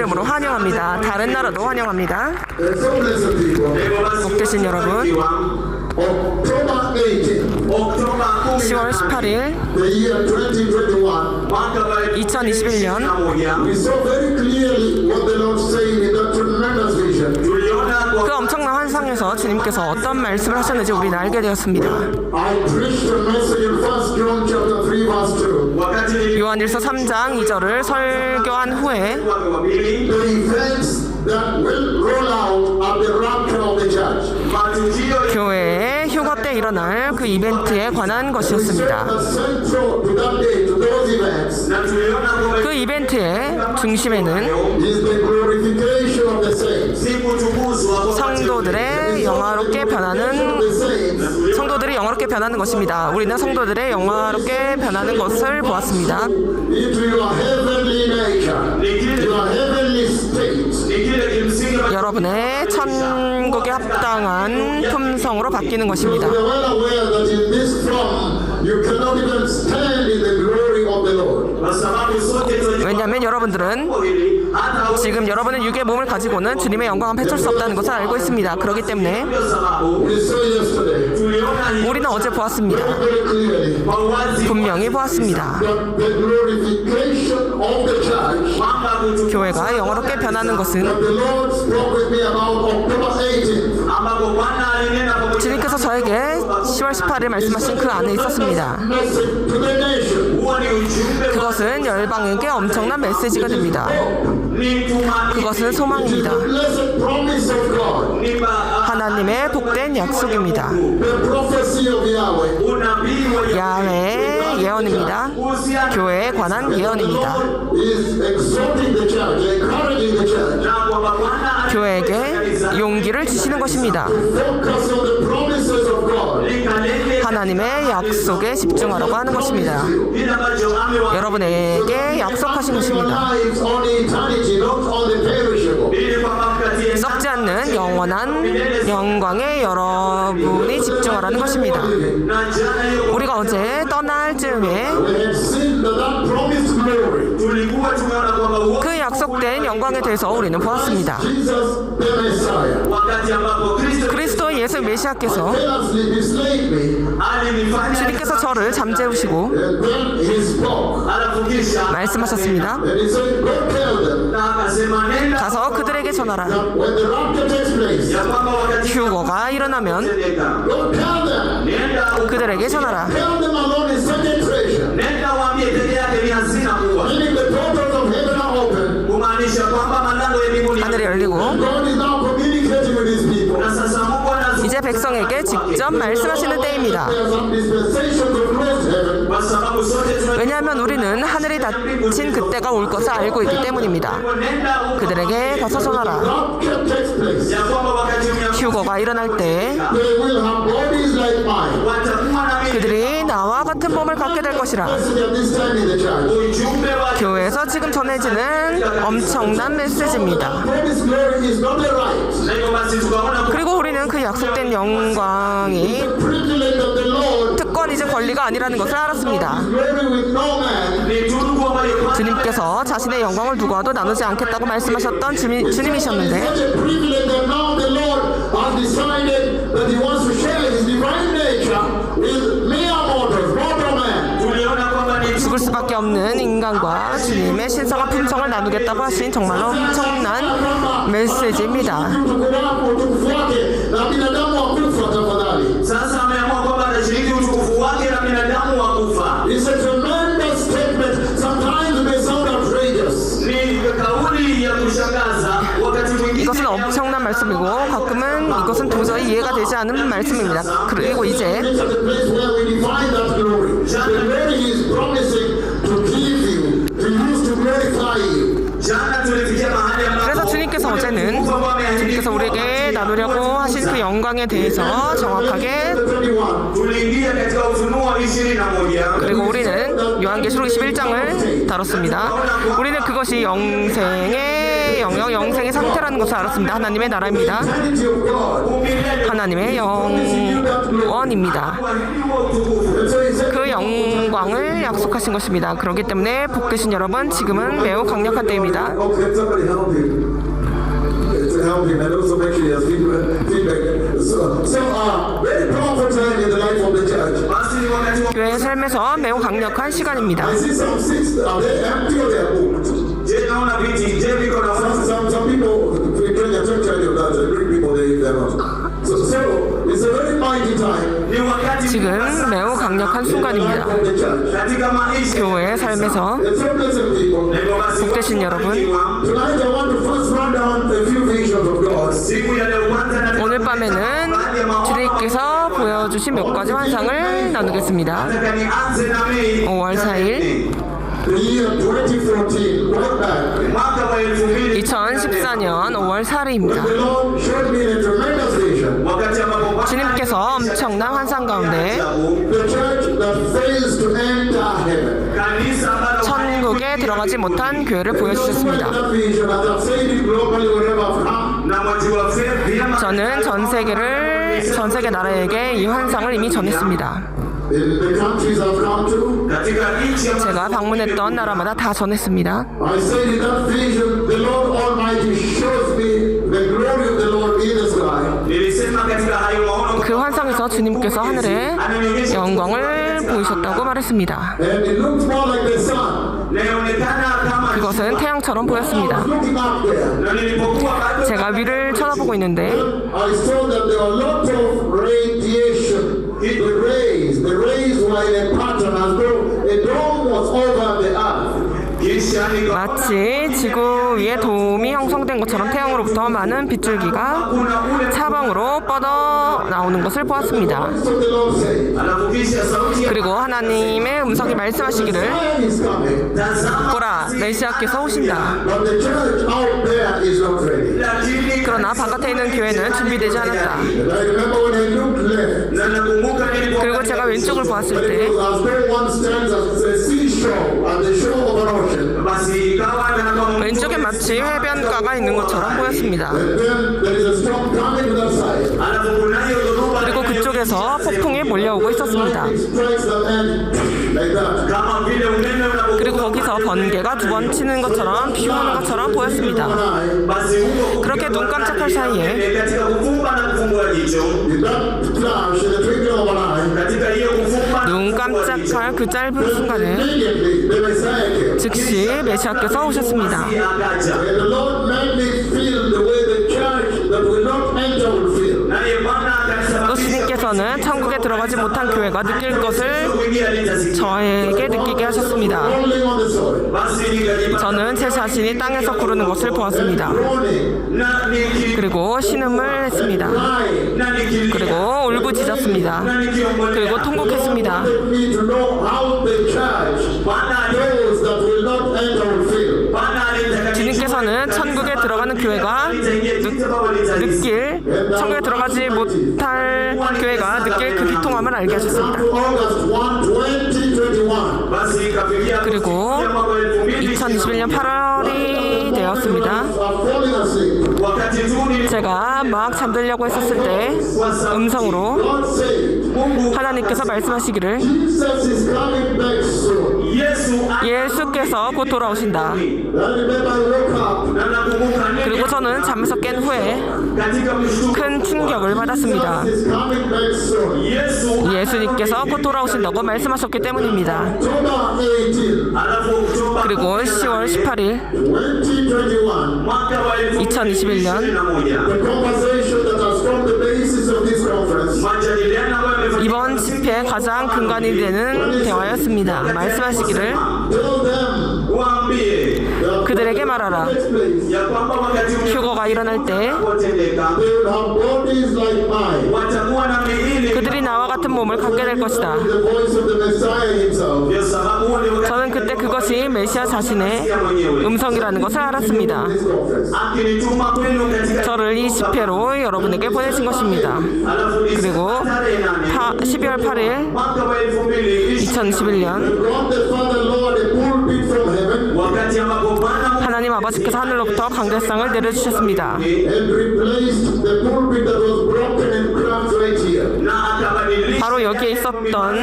이름으로 환영합니다. 다른 나라도 환영합니다. 복되신 여러분, 10월 18일 2021년 그 엄청난 환상에서 주님께서 어떤 말씀을 하셨는지 우리는 알게 되었습니다. 요한일서 3장 2절을 설교한 후에 교회의 휴거 때 일어날 그 이벤트에 관한 것이었습니다. 그 이벤트의 중심에는 성도들이 영화롭게 변하는 것입니다. 우리는 성도들의 영화롭게 변하는 것을 보았습니다. 여러분의 천국에 합당한 품성으로 바뀌는 것입니다. 왜냐하면 여러분들은 지금 여러분의 육의 몸을 가지고는 주님의 영광을 펼칠 수 없다는 것을 알고 있습니다. 그렇기 때문에 우리는 어제 보았습니다. 분명히 보았습니다. 교회가 영화롭게 변하는 것은 주님께서 저에게 10월 18일 말씀하신 그 안에 있었습니다. 그것은 열방에게 엄청난 메시지가 됩니다. 그것은 소망입니다. 하나님의 복된 약속입니다. 야훼의 예언입니다. 교회에 관한 예언입니다. 교회에게 용기를 주시는 것입니다. 하나님의 약속에 집중하라고 하는 것입니다. 여러분에게 약속하신 것입니다. 썩지 않는 영원한 영광에 여러분이 집중하라는 것입니다. 우리가 어제 떠날 즈음에 그 약속된 영광에 대해서 우리는 보았습니다. 그리스도 예수 메시아께서 주님께서 저를 잠재우시고 말씀하셨습니다. 가서 그들에게 전하라. 휴거가 일어나면 그들에게 전하라. 하늘이 열리고 이제 백성에게 직접 말씀하시는 때입니다. 왜냐하면 우리는 하늘이 닫힌 그때가 올 것을 알고 있기 때문입니다. 그들에게 가서 전하라. 휴거가 일어날 때 그들이 나와 같은 몸을 갖게 될 것이라. 교회에서 지금 전해지는 엄청난 메시지입니다. 그리고 우리는 그 약속된 영광이 특권이지 권리가 아니라는 것을 알았습니다. 주님께서 자신의 영광을 누구와도 나누지 않겠다고 말씀하셨던 주님이셨는데 죽을 수밖에 없는 인간과 주님의 신성한 품성을 나누겠다고 하신 정말로 엄청난 메시지입니다. 이것은 엄청난 말씀이고 가끔은 이것은 도저히 이해가 되지 않는 말씀입니다. 그리고 이제 그래서 주님께서 어제는 주님께서 우리에게 나누려고 하신 그 영광에 대해서 정확하게 그리고 우리는 요한계시록 21장을 다뤘습니다. 우리는 그것이 영생의 영역, 영생의 세상의 상태라는 것을 알았습니다. 하나님의 나라입니다. 하나님의 영원입니다. 그 영광을 약속하신 것입니다. 그렇기 때문에 복되신 여러분, 지금은 매우 강력한 때입니다. 교회의 삶에서 매우 강력한 시간입니다. 지금 매우 강력한 순간입니다. 교회의 삶에서 복되신 여러분, 오늘 밤에는 주님께서 보여주신 몇 가지 환상을 나누겠습니다. 5월 4일 2014년 5월 4일입니다. 주님께서 엄청난 환상 가운데 천국에 들어가지 못한 교회를 보여주셨습니다. 저는 전 세계 나라에게 이 환상을 이미 전했습니다. 제가 방문했던 나라마다 다 전했습니다. 그 환상에서 주님께서 하늘에 영광을 보이셨다고 말했습니다. 그것은 태양처럼 보였습니다. 제가 위를 쳐다보고 있는데 the rays were in a pattern as though a dome was over the earth. 마치 지구 위에 돔이 형성된 것처럼 태양으로부터 많은 빗줄기가 사방으로 뻗어 나오는 것을 보았습니다. 그리고 하나님의 음성이 말씀하시기를, 보라, 메시아께서 오신다. 그러나 바깥에 있는 교회는 준비되지 않았다. 그리고 제가 왼쪽을 보았을 때 왼쪽에 마치 해변가가 있는 것처럼 보였습니다. 그리고 그쪽에서 폭풍이 몰려오고 있었습니다. 그리고 거기서 번개가 두 번 치는 것처럼 비 오는 것처럼 보였습니다. 그렇게 눈 깜짝할 사이에 눈 깜짝할 그 짧은 순간에 즉시 메시아께서 오셨습니다. 또 주님께서는 천국에 들어가지 못한 교회가 느낄 것을 저에게 느끼게 하셨습니다. 저는 제 자신이 땅에서 구르는 것을 보았습니다. 그리고 신음을 했습니다. 그리고 울부짖었습니다. 그리고 통곡했습니다. 주님께서는 천국에 들어가는 교회가 천국에 들어가지 못할 교회가 느낄 그 비통함을 알게 하셨습니다. 그리고 2021년 8월이 되었습니다. 제가 막 잠들려고 했었을 때 음성으로 하나님께서 말씀하시기를, 예수께서 곧 돌아오신다. 그리고 저는 잠에서 깬 후에 큰 충격을 받았습니다. 예수님께서 곧 돌아오신다고 말씀하셨기 때문입니다. 그리고 10월 18일 2021년 이번 집회의 가장 근간이 되는 대화였습니다. 말씀하시기를, 그들에게 말하라. 휴거가 일어날 때 그들이 나와 같은 몸을 갖게 될 것이다. 저는 그때 그것이 메시아 자신의 음성이라는 것을 알았습니다. 저를 이 집회로 여러분에게 보내신 것입니다. 그리고 12월 8일 2021년 하나님 아버지께서 하늘로부터 강대상을 내려주셨습니다. 바로 여기에 있었던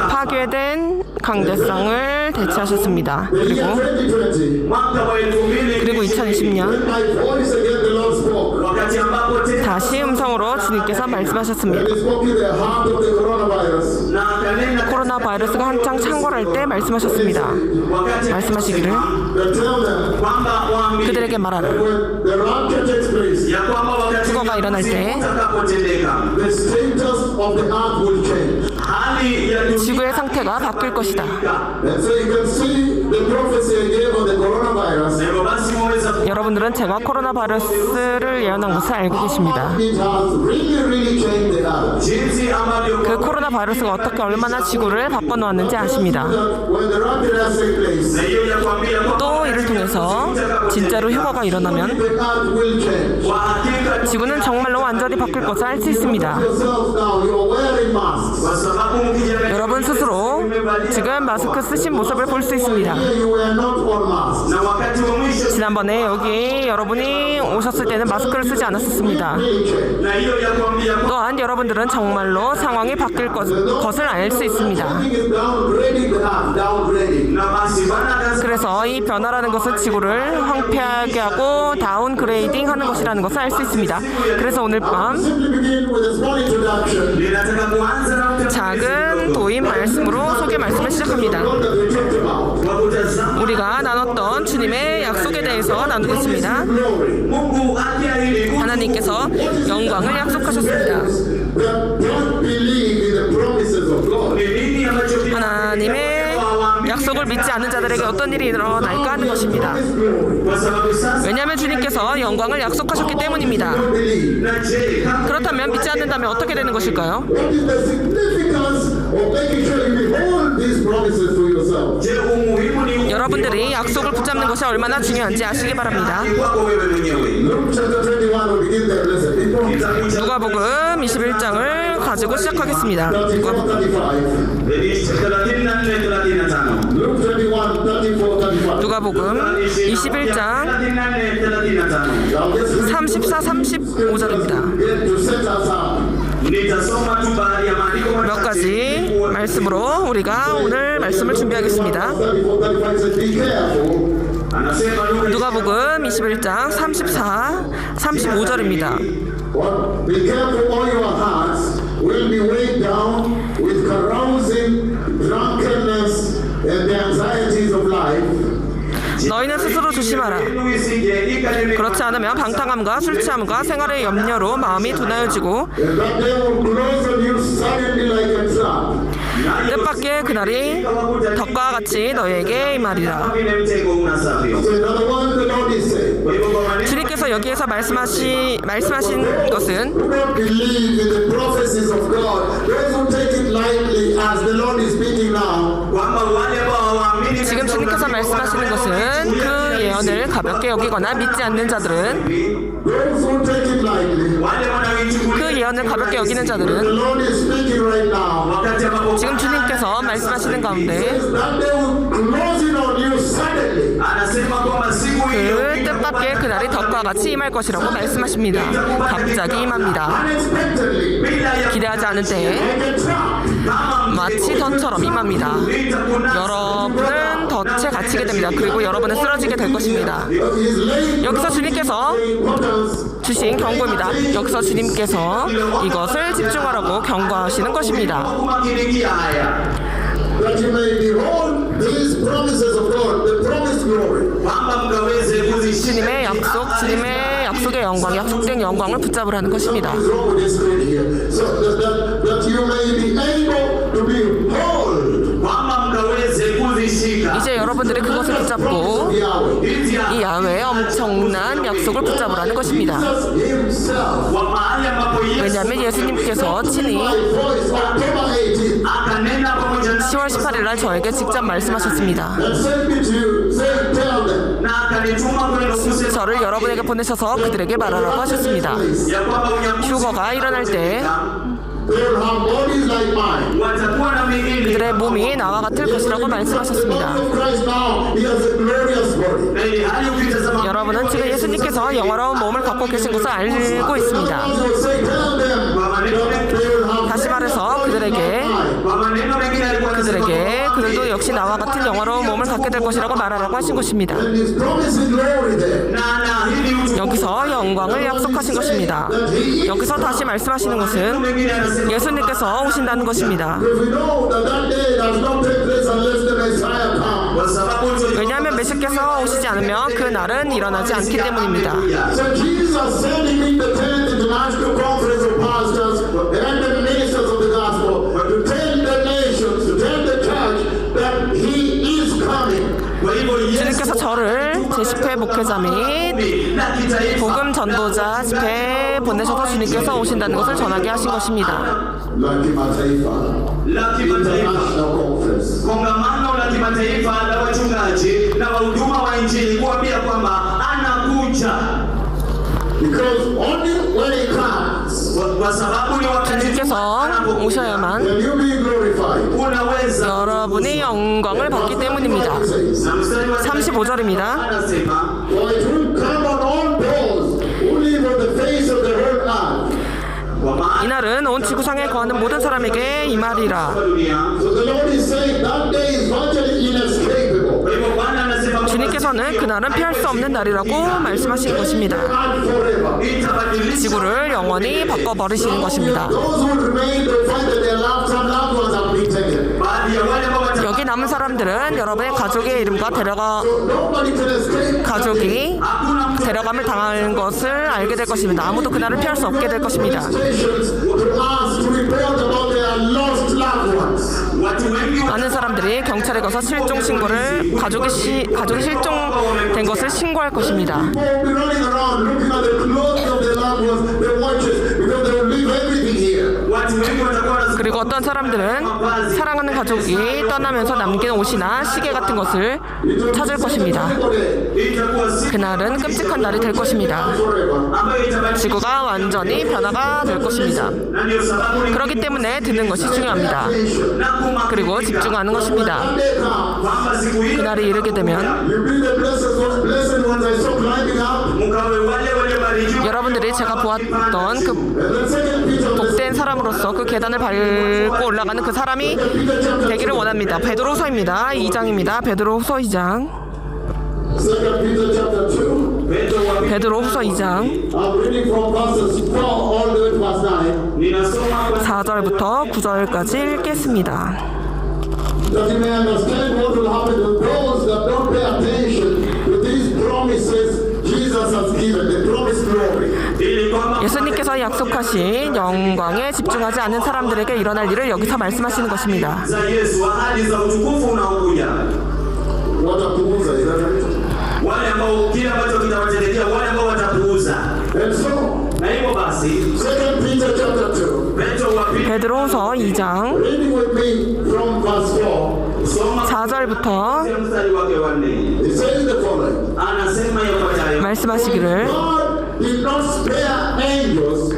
파괴된 강대상을 대체하셨습니다. 그리고 2020년 다시 음성으로 주님께서 말씀하셨습니다. 코로나 바이러스가 한창 창궐할 때 말씀하셨습니다. 말씀하시기를 그들에게 말하라. 국어가 일어날 때 지구의 상태가 바뀔 것이다. 여러분들은 제가 코로나 바이러스를 예언한 것을 알고 계십니다. 그 코로나 바이러스가 어떻게 얼마나 지구를 바꿔놓았는지 아십니다. 또 이를 통해서 진짜로 휴거가 일어나면 지구는 정말로 완전히 바뀔 것을 알 수 있습니다. 여러분 스스로 지금 마스크 쓰신 모습을 볼 수 있습니다. 지난번에 여기 여러분이 오셨을 때는 마스크를 쓰지 않았었습니다. 또한 여러분들은 정말로 상황이 바뀔 것을 알 수 있습니다. 그래서 이 변화라는 것은 지구를 황폐하게 하고 다운그레이딩 하는 것이라는 것을 알 수 있습니다. 그래서 오늘 밤 작은 도입 말씀으로 소개 말씀을 시작합니다. 우리가 나눴던 주님의 약속에 대해서 나누겠습니다. 하나님께서 영광을 약속하셨습니다. 하나님의 약속을 믿지 않는 자들에게 어떤 일이 일어날까 하는 것입니다. 왜냐하면 주님께서 영광을 약속하셨기 때문입니다. 그렇다면 믿지 않는다면 어떻게 되는 것일까요? 여러분들이 약속을 붙잡는 것이 얼마나 중요한지 아시기 바랍니다. 누가복음 21장을 가지고 시작하겠습니다. 누가복음 21장 34, 35절입니다. 몇 가지 말씀으로 우리가 오늘 말씀을 준비하겠습니다. 누가복음 21장 34, 35절입니다. Be careful, all your hearts will be weighed down with carousing, drunkenness, and the anxieties of life. 너희는 스스로 조심하라. 그렇지 않으면 방탕함과 술 취함과 생활의 염려로 마음이 둔하여지고 뜻밖의 그날이 덕과 같이 너희에게 임하리라. 주님께서 여기에서 말씀하신 것은 지금 주님께서 말씀하시는 것은 그 예언을 가볍게 여기거나 믿지 않는 자들은 그 예언을 가볍게 여기는 자들은 지금 주님께서 말씀하시는 가운데 그 뜻밖의 그날이 덕과 같이 임할 것이라고 말씀하십니다. 갑자기 임합니다. 기대하지 않은 때에 마치 덫처럼 임합니다. 여러분은 덫에 갇히게 됩니다. 그리고 여러분은 쓰러지게 될 것입니다. 여기서 주님께서 주신 경고입니다. 여기서 주님께서 이것을 집중하라고 경고하시는 것입니다. 주님의 약속, 주님의 약속의 영광, 약속된 영광을 붙잡으라는 것입니다. 이제 여러분들이 그것을 붙잡고 이 야훼의 엄청난 약속을 붙잡으라는 것입니다. 왜냐하면 예수님께서 친히 10월 18일 날 저에게 직접 말씀하셨습니다. 저를 여러분에게 보내셔서 그들에게 말하라고 하셨습니다. 휴거가 일어날 때 They will have bodies like mine. watakuwa na miili 그들의 몸이 나와 같을 것이라고 The 말씀하셨습니다. body of Christ now, he has a glorious body. na ili hali ukitazama 여러분은 지금 예수님께서 영화로운 몸을 갖고 계신 것을 알고 있습니다. Others will say, tell them that they will have 다시 말해서 그들에게 kwa maneno mengine alikuwa anasema 그들도 역시 나와 같은 영화로운 몸을 갖게 될 것이라고 말하라고 하신 것입니다. and he's promising glory there. na hili utu 여기서 영광을 약속하신 것입니다. 여기서 다시 말씀하시는 것은 mengine anasema 예수님께서 오신다는 것입니다. Because we know that that day does not take place unless the Messiah comes. kwa sababu 왜냐하면 메시께서 오시지 않으면 그 날은 일어나지 않기 때문입니다. So Jesus sending in the 10th International Conference of Pastors and the ministers of the gospel to tell the nations, to tell the church that he is coming. kwa hivyo 주님께서 저를 제10회 목회자 및 na kitaifa 복음 전도자 집회에 보내셔서 주님께서 오신다는 것을 전하게 하신 것입니다. La kimataifa, la kimataifa international conference. kongamano la kimataifa la wachungaji na wahuduma wa injili kuambia kwamba anakuja Because only when he comes kwa sababu ni wakati 주님께서 오셔야만 can you be glorified. unaweza 여러분이 영광을 받기 때문입니다. na mstari wa 35절입니다. anasema For it will come on all those who live on the face of the whole earth. kwa maana 이날은 온 지구상에 거하는 모든 사람에게 이 말이라. dunia. So the Lord is saying that day is virtually inescapable. Kwa hivyo Bwana anasema 주님께서는 그날은 피할 수 없는 날이라고 말씀하시는 것입니다. And forever. itabadilisha 지구를 영원히 바꿔버리시는 것입니다. Those who remain will find that their some loved ones have been taken. baadhi ya wale ambao 여기 남은 사람들은 여러분의 가족의 이름과 Nobody can escape. 가족이 hakuna mtu 데려감을 당하는 것을 알게 될 것입니다. 아무도 그날을 피할 수 없게 될 것입니다. Stations to ask to report about their lost loved ones. watu wengi 많은 사람들이 경찰에 가서 실종 신고를 가족이 실종된 것을 신고할 것입니다. People will be running around looking at the clothes of their loved ones, their watches, because they will leave everything here. watu wengi watakuwa wanasema 그리고 어떤 사람들은 사랑하는 가족이 떠나면서 남긴 옷이나 시계 같은 것을 찾을 것입니다. itakuwa siku 그날은 끔찍한 날이 될 것입니다. ambayo itabadilisha 지구가 완전히 변화가 될 것입니다. na ndio sababu ni 그렇기 때문에 듣는 것이 중요합니다. na 그리고 집중하는 것입니다. When they come, kwamba siku hii 그날이 이르게 되면 you be the blessed ones I saw climbing up. mkawe wale waliobarikiwa 여러분들이 제가 보았던 그 And the second Peter, 복된 사람으로서 그 계단을 밟고 올라가는 그 사람이 되기를 원합니다. 베드로후서입니다. 2장입니다. 베드로후서 2장. Second Peter chapter 2. Petro wa pili 베드로후서 2장 I'm reading from verses 4 all the way to verse 9. ninasoma kwa 4절부터 9절까지 읽겠습니다. That you may understand what will happen to those that don't pay attention to these promises Jesus has given, the promised glory. ili kwamba 예수님께서 약속하신 영광에 집중하지 않는 사람들에게 일어날 일을 여기서 말씀하시는 것입니다. za Yesu ahadi za utukufu unaokuja Watapuuza, is that right? wale ambao kile ambacho kitawatendekea wale ambao watapuuza And so, na hivyo basi Second Peter chapter 2. Petro wa pili 베드로후서 2장 Reading with me from verse 4. soma 4절부터 mstari wake wa 4 It says the following. anasema yafuatayo 말씀하시기를 God did not spare angels,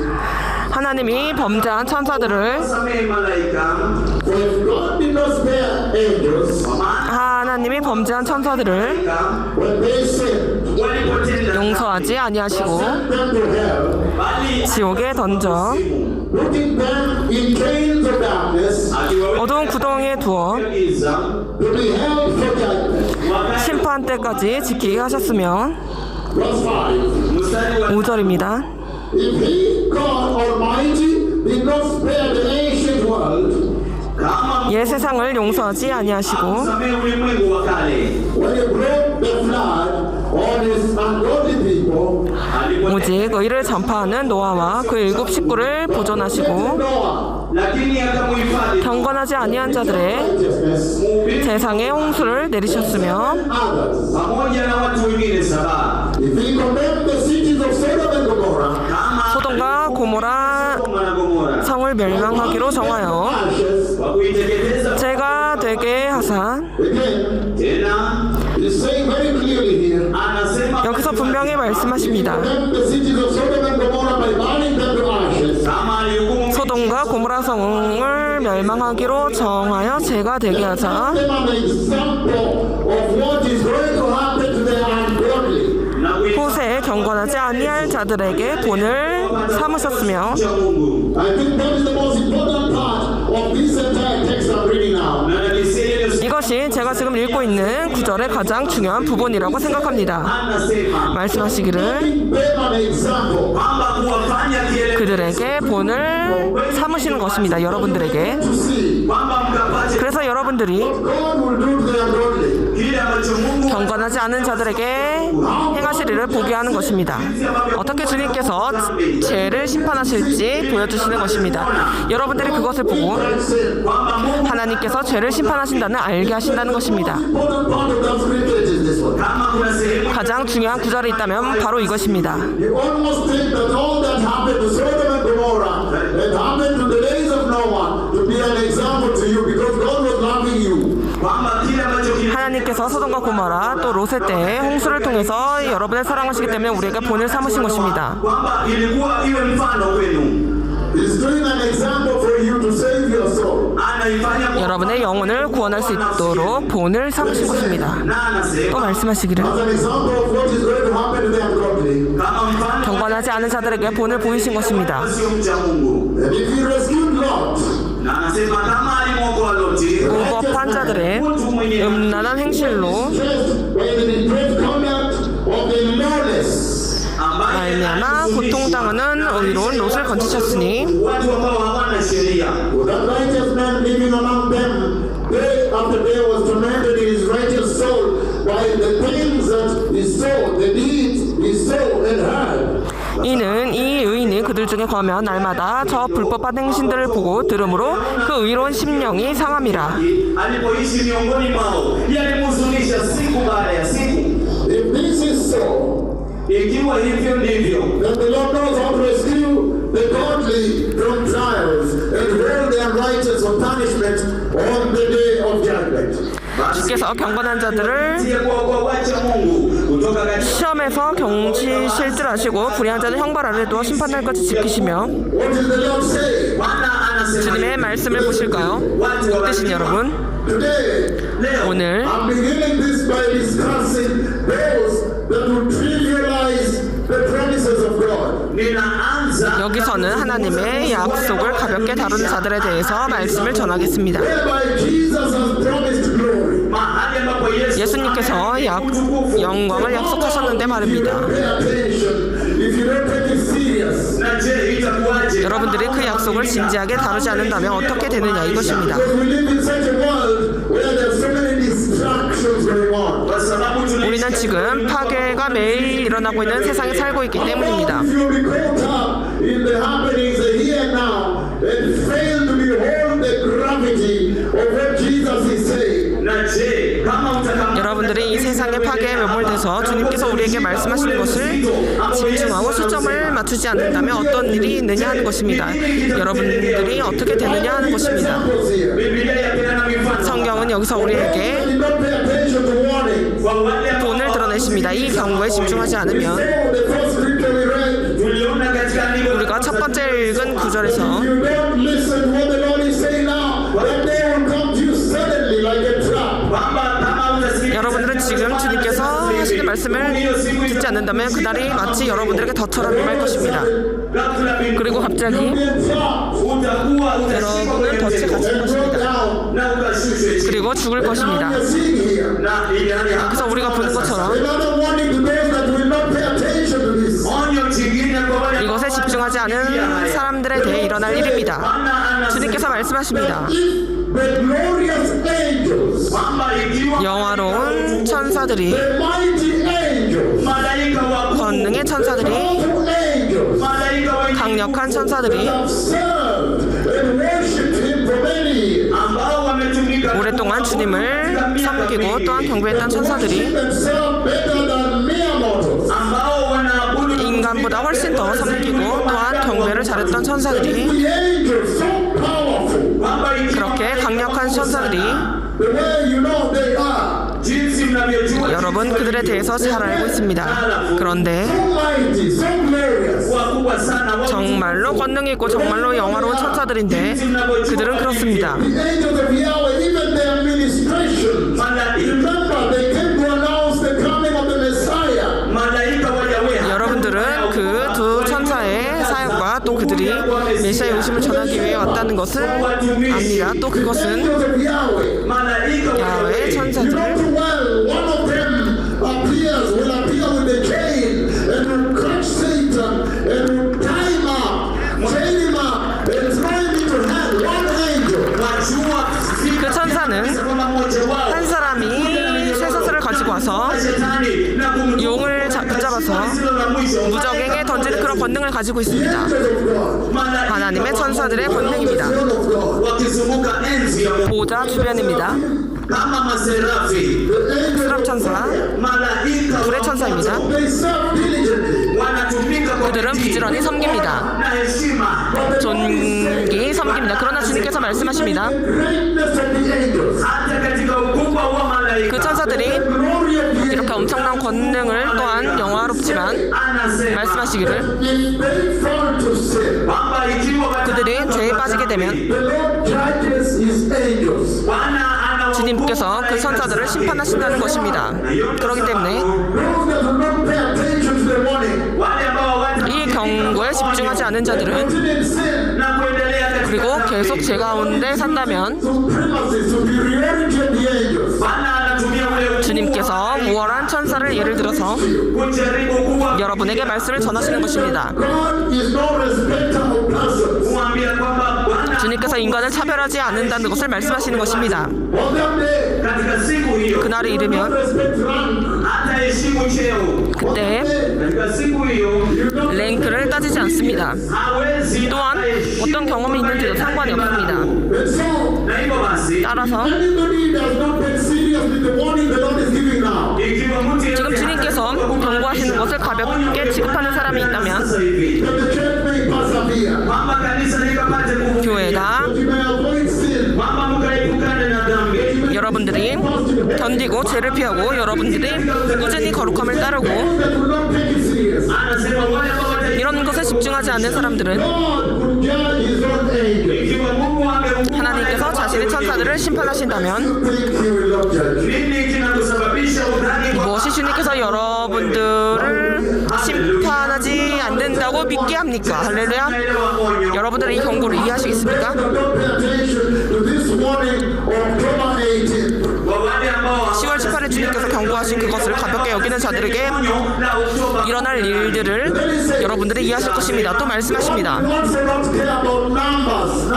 하나님이 범죄한 천사들을 samehe malaika for if God did not spare angels, kwa maana 하나님이 범죄한 천사들을 when they sinned, walipotenda 용서하지 아니하시고 sent them to hell, bali 지옥에 던져 putting them in chains of darkness, akiwaweka 어두운 구덩이에 두어 giza to be held for judgment. wakati 심판 때까지 지키게 하셨으면 Verse 5. mstari wa 5절입니다. If he, God Almighty, did not spare the ancient world, kama 옛 세상을 용서하지 아니하시고 samehe ulimwengu wa kale when he brought the flood on his ungodly people, 오직 의를 전파하는 노아와 그 7 식구를 보존하시고 Noah, lakini akamuhifadhi 경건하지 아니한 자들의 righteousness, mhubiri 세상에 홍수를 내리셨으며 others. pamoja na watu wengine saba If he condemned the cities of Sodom and Gomorrah, kama 소돔과 고모라 Sodoma na Gomora 성을 멸망하기로 정하여 ashes, kwa kuiteketeza 죄가 되게 하사 again, tena he's saying very clearly here, anasema 여기서 분명히 말씀하십니다. condemned the cities of Sodom and Gomorrah by burning them to ashes. kama alihukumu 소돔과 고모라 성을 멸망하기로 정하여 재가 되게 하자. Give them an example of what is going to happen to the ungodly. na kuipa 후세에 경건하지 아니할 자들에게 본을 삼으셨으며 cha Mungu. I think that is the most important part of this entire text I'm reading now. Na nakisema 이것이 제가 지금 읽고 있는 구절의 가장 중요한 부분이라고 생각합니다. anasema 말씀하시기를 Give them an example kwamba kuwafanya kielelezo 그들에게 본을 삼으시는 것입니다. 여러분들에게. to see kwamba mkapate 그래서 여러분들이 God will do to the ungodly. kile ambacho Mungu 경건하지 않은 자들에게 행하실 일을 보게 하는 것입니다. 어떻게 주님께서 죄를 심판하실지 보여주시는 것입니다. 여러분들이 그것을 보고 kwamba Mungu 하나님께서 죄를 심판하신다는 알게 하신다는 것입니다. Important part of that scripture is this one. kama kuna sehemu 가장 중요한 구절이 있다면 바로 이것입니다. You almost think that all that happened to Sodom and Gomorrah and happened to the days of Noah to be an example to you because God was loving you. kwamba kile ambacho 하나님께서 소돔과 고모라 또 롯의 때에 홍수를 통해서 여러분을 사랑하시기 때문에 우리에게 본을 삼으신 것입니다. kwamba ilikuwa iwe mfano kwenu. He's doing an example for you to save your soul. Anaifanya kwa 여러분의 영혼을 구원할 수 있도록 본을 삼으신 것입니다. na 또 anasema 말씀하시기를 As an example of what is going to happen to the ungodly. kama mfano 경건하지 않은 자들에게 본을 보이신 것입니다. sio mcha Mungu. And if he rescued Lot, Na anasema kama alimwokoa Loti 무법한 자들의 mtu mwenye 음란한 행실로 stressed by the depraved conduct of the lawless. ambaye 말미암아 고통당하는 의로운 롯을 건지셨으니 watu ambao hawana sheria. That righteous man living among them, day after day was tormented in his righteous soul by the things that he saw, the deeds he saw and heard. 이는 이 의인이 그들 중에 거하며 날마다 저 불법한 행신들을 보고 들으므로 그 의로운 심령이 상함이라. Alipoishi miongoni mwao yalimhuzunisha siku baada ya siku. If this is so, Ikiwa hivyo ndivyo, then the Lord knows how to rescue the godly from trials and hold the unrighteous of punishment on the day of judgment. 주께서 경건한 자들을 kuwacha Mungu kutoka katika 시험에서 경치실 줄 아시고 불의한 자는 형벌 아래 두어 심판날까지 지키시며. What does the Lord say? Bwana anasema 주님의 말씀을 보실까요? 뜻인 여러분, Today, 오늘 I'm beginning this by discussing those that will trivialize the promises of God. ninaanza 여기서는 하나님의 약속을 가볍게 다루는 자들에 대해서 말씀을 전하겠습니다. Whereby Jesus has promised glory. mahali ambapo Yesu 예수님께서 영광을 약속하셨는데 말입니다. Pay attention. If you don't take it serious, na je itakuwaje 여러분들이 그 약속을 진지하게 다루지 않는다면 어떻게 되느냐 이것입니다. because we live in such a world where there are so many distractions going on. kwa sababu 우리는 지금 파괴가 매일 일어나고 있는 세상에 살고 있기 때문입니다. If you be caught up in the happenings here and now and fail to behold the gravity of what Jesus is saying, na je kama utakamu 여러분들이 이 세상의 파괴에 매몰돼서 주님께서 우리에게 말씀하시는 것을 집중하고 초점을 맞추지 않는다면 어떤 일이 있느냐 하는 것입니다. 여러분들이 어떻게 되느냐 하는 것입니다. examples here. Biblia yapeana mifano 성경은 여기서 우리에게 Did not pay attention to warnings. kwa wale ambao 본을 드러내십니다. 이 경고에 집중하지 않으면 So the first scripture we read, tuliona katika andiko 우리가 첫 번째 읽은 구절에서 if you don't listen to what the Lord is saying now, that day will come to you suddenly like a trap. kwamba kama utasikiliza 여러분들은 지금 주님께서 하시는 말씀을 듣지 않는다면 그날이 마치 여러분들에게 덫처럼 임할 것입니다. ghafla mbinguni 그리고 갑자기 Be trapped utakuwa utashikwa 여러분은 kwenye 덫에 mtego 갇힐 and go 것입니다. down. na ukashushwe chini. 그리고 죽을 것입니다. Now you're seeing here. na ili hali hapa 그래서 우리가 보는 것처럼 Another warning to those that will not pay attention to this. onyo jingine kwa wale ambao 이것에 집중하지 않은 사람들에 대해 일어날 일입니다. 주님께서 말씀하십니다. If the glorious angels, kwamba ikiwa 영화로운 천사들이, the mighty angels, malaika wakuu 권능의 천사들이, powerful angels, malaika wenye 강력한 천사들이 have served and worshipped him for many years, ambao wametumika 오랫동안 주님을 섬기고 또한 경배했던 천사들이 and served better than mere mortals. ambao wanaabudu 인간보다 훨씬 더 섬기고 또한 경배를 잘했던 천사들이, The angels so powerful, kwamba ikiwa 그렇게 강력한 천사들이 the way you know they are, jinsi mnavyojua 여러분 그들에 대해서 잘 알고 있습니다. 그런데 so mighty, so glorious. wakubwa 정말로 권능 있고 정말로 영화로운 천사들인데 그들은 그렇습니다. The angels of Yahweh, even their ministration, remember they came to announce the coming of the Messiah. 여러분들은 그 두 천사의 사역과 또 그들이 메시아의 오심을 전하기 위해 왔다는 것을 압니다. 또 그것은 Angels of Yahweh. 야훼의 You 천사들, know too well, one of them will appear with a chain and will catch Satan and will tie him up, chain him up, and throw him into hell. One angel. 그 천사는 한 사람이 쇠사슬을 가지고 와서 용을 붙잡아서 무적행에 던지는 그런 권능을 가지고 있습니다. 하나님의 천사들의 권능입니다. 보좌 주변입니다. 수랍 천사, 불의 천사입니다. They serve diligently. 그들은 부지런히 섬깁니다. 존귀히 섬깁니다. 그러나 주님께서 말씀하십니다. Greatness of the angels. 그 천사들이 이렇게 엄청난 권능을 또한 영화롭지만 말씀하시기를 If they fall to sin, 그들이 죄에 빠지게 되면 the Lord judges his angels. 주님께서 그 천사들을 심판하신다는 것입니다. 그렇기 때문에 Those that do not pay attention to the warning, 이 경고에 집중하지 않은 자들은 continue in sin, 그리고 계속 죄 가운데 산다면 supremacy, superiority of the angels. 주님께서 우월한 천사를 예를 들어서 여러분에게 말씀을 전하시는 것입니다. God is no respecter of persons. 주님께서 인간을 차별하지 않는다는 것을 말씀하시는 것입니다. On that day, 그날이 이르면 respect rank. 그때 랭크를 따지지 않습니다. 또한 어떤 경험이 있는지도 상관이 없습니다. And so, 따라서 anybody does not take seriously the warning the Lord is giving now. 지금 주님께서 경고하시는 것을 가볍게 취급하는 사람이 있다면 That the church may persevere. 교회가 That you may avoid sin. 여러분들이 견디고 죄를 피하고 여러분들이 꾸준히 거룩함을 따르고 That will not take it serious. 이런 것에 집중하지 않는 사람들은 God will judge his own angels. 하나님께서 자신의 천사들을 심판하신다면 Think he will not judge. 무엇이 주님께서 여러분들을 심판하지 않는다고 믿게 합니까? 할렐루야. 여러분들은 이 경고를 이해하시겠습니까? Don't pay attention to this warning of October 18. 10월 18일 주님께서 경고하신 그것을 가볍게 여기는 자들에게 일어날 일들을 여러분들이 이해하실 것입니다. 또 말씀하십니다. God also don't care about numbers.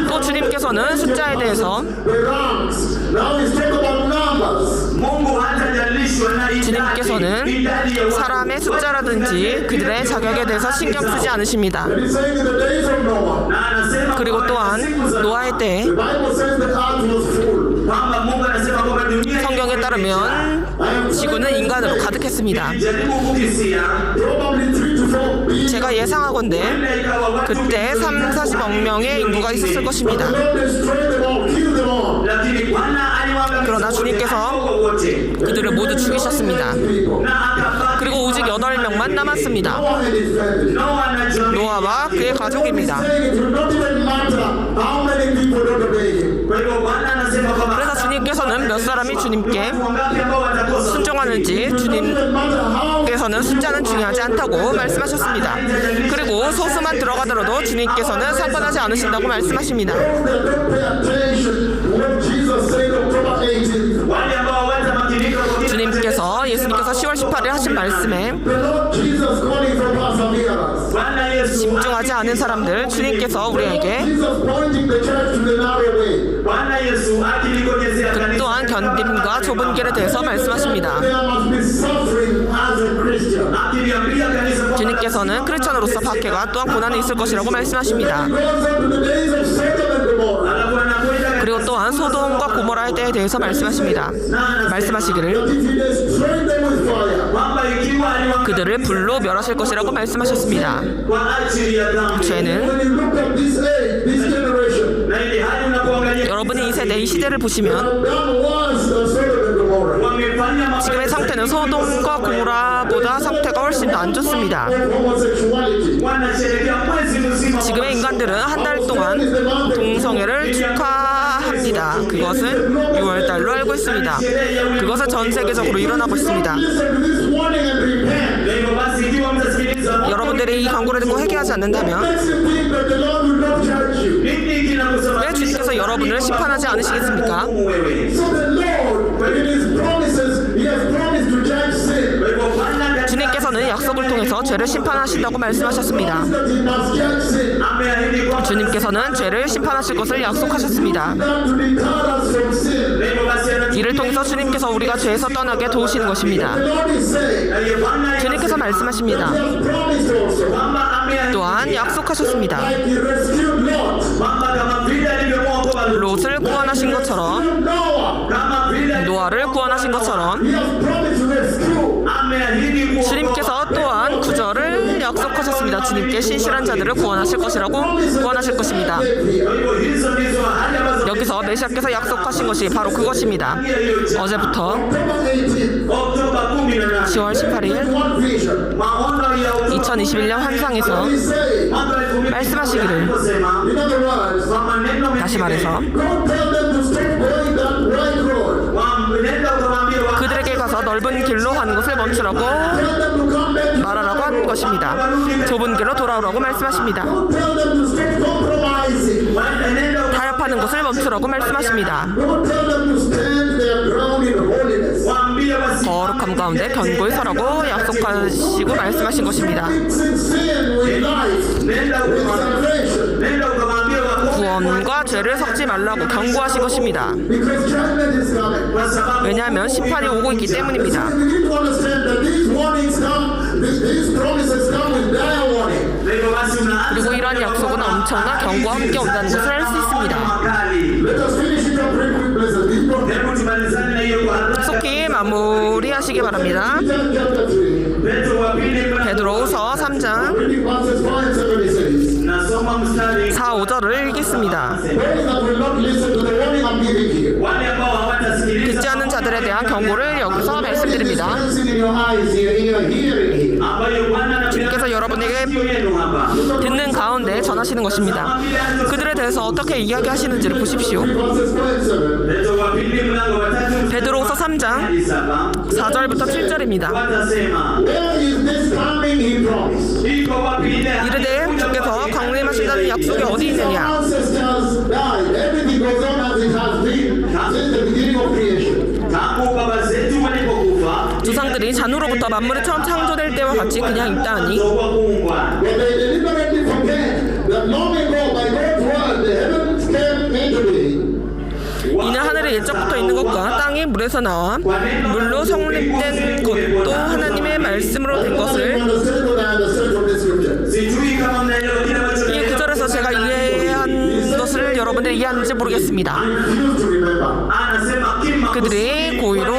또 주님께서는 숫자에 대해서 The ranks. Now he's talking about numbers. 주님께서는 사람의 숫자라든지 그들의 자격에 대해서 신경 쓰지 않으십니다. He's saying in the days of Noah. 그리고 또한 노아의 때에 The Bible says the earth was full. 성경에 따르면 지구는 인간으로 가득했습니다. Probably 3 to 4 billion. 제가 예상하건대 그때 3-40억 명의 인구가 있었을 것입니다. The Lord destroyed them all, killed them all. 그러나 주님께서 그들을 모두 죽이셨습니다. People. 그리고 오직 8명만 남았습니다. Noah and his family. 노아와 그의 가족입니다. Saying it will not even matter how many people don't obey him. 그래서 주님께서는 몇 사람이 주님께 순종하는지 It will not even matter how 주님께서는 숫자는 중요하지 않다고 말씀하셨습니다. 그리고 소수만 들어가더라도 주님께서는 상관하지 않으신다고 말씀하십니다. those that don't pay attention to what Jesus said October 18th. 주님께서 예수님께서 10월 18일 하신 말씀에 The Lord Jesus calling for perseverance. 집중하지 않은 사람들 주님께서 우리에게 Jesus pointing the church to the narrow way. 그 또한 견딤과 좁은 길에 대해서 말씀하십니다. There must be suffering as a Christian. 주님께서는 크리스천으로서 박해가 또한 고난이 있을 것이라고 말씀하십니다. He goes on to the days of Sodom and Gomorrah. 그리고 또한 소돔과 고모라의 때에 대해서 말씀하십니다. 말씀하시기를 That if he destroyed them with fire, 그들을 불로 멸하실 것이라고 말씀하셨습니다. 죄는 when you look at this age, this generation, 여러분이 이 세대 이 시대를 보시면 done worse than Sodom and Gomorrah. Gomorrah. wamefanya 지금의 상태는 소돔과 고모라보다 상태가 훨씬 더 안 좋습니다. Homosexuality. wanasherehekea mwezi mzima wa 지금의 인간들은 한 달 동안 동성애를 축하합니다. 그것은 6월달로 알고 있습니다. 그것은 전 세계적으로 일어나고 있습니다. Listen to this warning and repent. Na hivyo basi ikiwa mtasikiliza 여러분들이 이 광고를 듣고 회개하지 않는다면 Makes you think that the Lord will not judge you. nini kinakusababisha 왜 주님께서 여러분을 심판하지 않으시겠습니까? wewe? So the Lord, in His promises, He has promised to judge sin. Kwa hivyo Bwana katika 주님께서는 약속을 통해서 죄를 심판하신다고 말씀하셨습니다. That He must judge sin. ameahidi kwamba 주님께서는 죄를 심판하실 것을 약속하셨습니다. Not to deter us from sin. na hivyo basi 이를 통해서 주님께서 우리가 죄에서 떠나게 도우시는 것입니다. The Lord is saying, 주님께서 말씀하십니다. He has promised also, kwamba ameahidi 또한 약속하셨습니다. like He rescued Lot, kwamba kama vile alivyomwokoa 롯을 구원하신 것처럼, Noah. kama vile 노아를 구원하신 것처럼 He has promised to rescue. ameahidi kuokoa. 주님께서 또한 구절을 약속하셨습니다. 주님께 신실한 자들을 구원하실 것이라고 구원하실 것입니다. Kwa hivyo hizo ndizo ahadi ambazo 여기서 메시아께서 약속하신 것이 바로 그것입니다. 어제부터 October 18th, Oktoba 18 10월 18일 one vision. maono ya Oktoba 2021년 환상에서 He said, mwaka 2000 말씀하시기를 aliposema in other words, kwa maneno 다시 mengine 말해서 go tell them to stop going that right road. nenda ukamwambia wa 그들에게 가서 넓은 길로 가는 것을 멈추라고 Tell them to come back to 말하라고 한 것입니다. 좁은 길로 돌아오라고 말씀하십니다. Don't tell them to stop compromising. nenda 타협하는 것을 멈추라고 말씀하십니다. Don't tell them to stand their ground in holiness. ukamwambia basi 거룩함 가운데 견고히 서라고 약속하시고 말씀하신 것입니다. Mixing sin with life, nenda with ukamwambia salvation. nenda ukamwambia wa 구원과 죄를 섞지 말라고 경고하신 것입니다. Because judgment is coming. kwa sababu 왜냐하면 심판이 오고 있기 때문입니다. We need to understand that these warnings come, these promises come with dire warning. hivyo basi unaanza 그리고 이러한 약속은 엄청난 경고와 함께 온다는 것을 알 수 있습니다. makali. Let us finish it up real quick, please. These promises. hebu tumalizane na hiyo kwa haraka. 속히 마무리하시기 바랍니다. John chapter 3, Petro wa pili mlango 베드로후서 3장 reading verses 5 and 7, it says, nasoma mstari 4, 5절을 읽겠습니다. those that will not listen to the warning I'm giving here. wale ambao hawatasikiliza 듣지 않는 자들에 대한 경고를 여기서 말씀드립니다. Dancing in your eyes here, in your hearing here. ambayo Bwana 주님께서 여러분에게 masikio yenu hapa 듣는 가운데 전하시는 것입니다. 그들에 대해서 어떻게 이야기하시는지를 보십시오. Verses 4 and 7. Petro wa pili mlango wa 3 베드로후서 3장 4절부터 7절입니다. watasema Where is this coming he promised? iko wapi ile 이르되 주께서 강림하신다는 약속이 어디 Our 있느냐? ancestors died. Everything goes on as it has been since the beginning of creation. tangu baba zetu walipokufa 조상들이 잔으로부터 만물이 처음 창조될 때와 같이 그냥 있다하니 kwa kuumbwa But they deliberately forget that long ago, by God's word, the heavens came into being. 이는 하늘에 예적부터 있는 것과 땅이 물에서 나와 물로 성립된 것도 하나님의 말씀으로 된 것을 Understand what I understand from this scripture. sijui kama mnaelewa kile ambacho 이 구절에서 제가 이해한 것을 여러분들이 이해하는지 모르겠습니다. I refuse to remember. anasema kima 그들이 고의로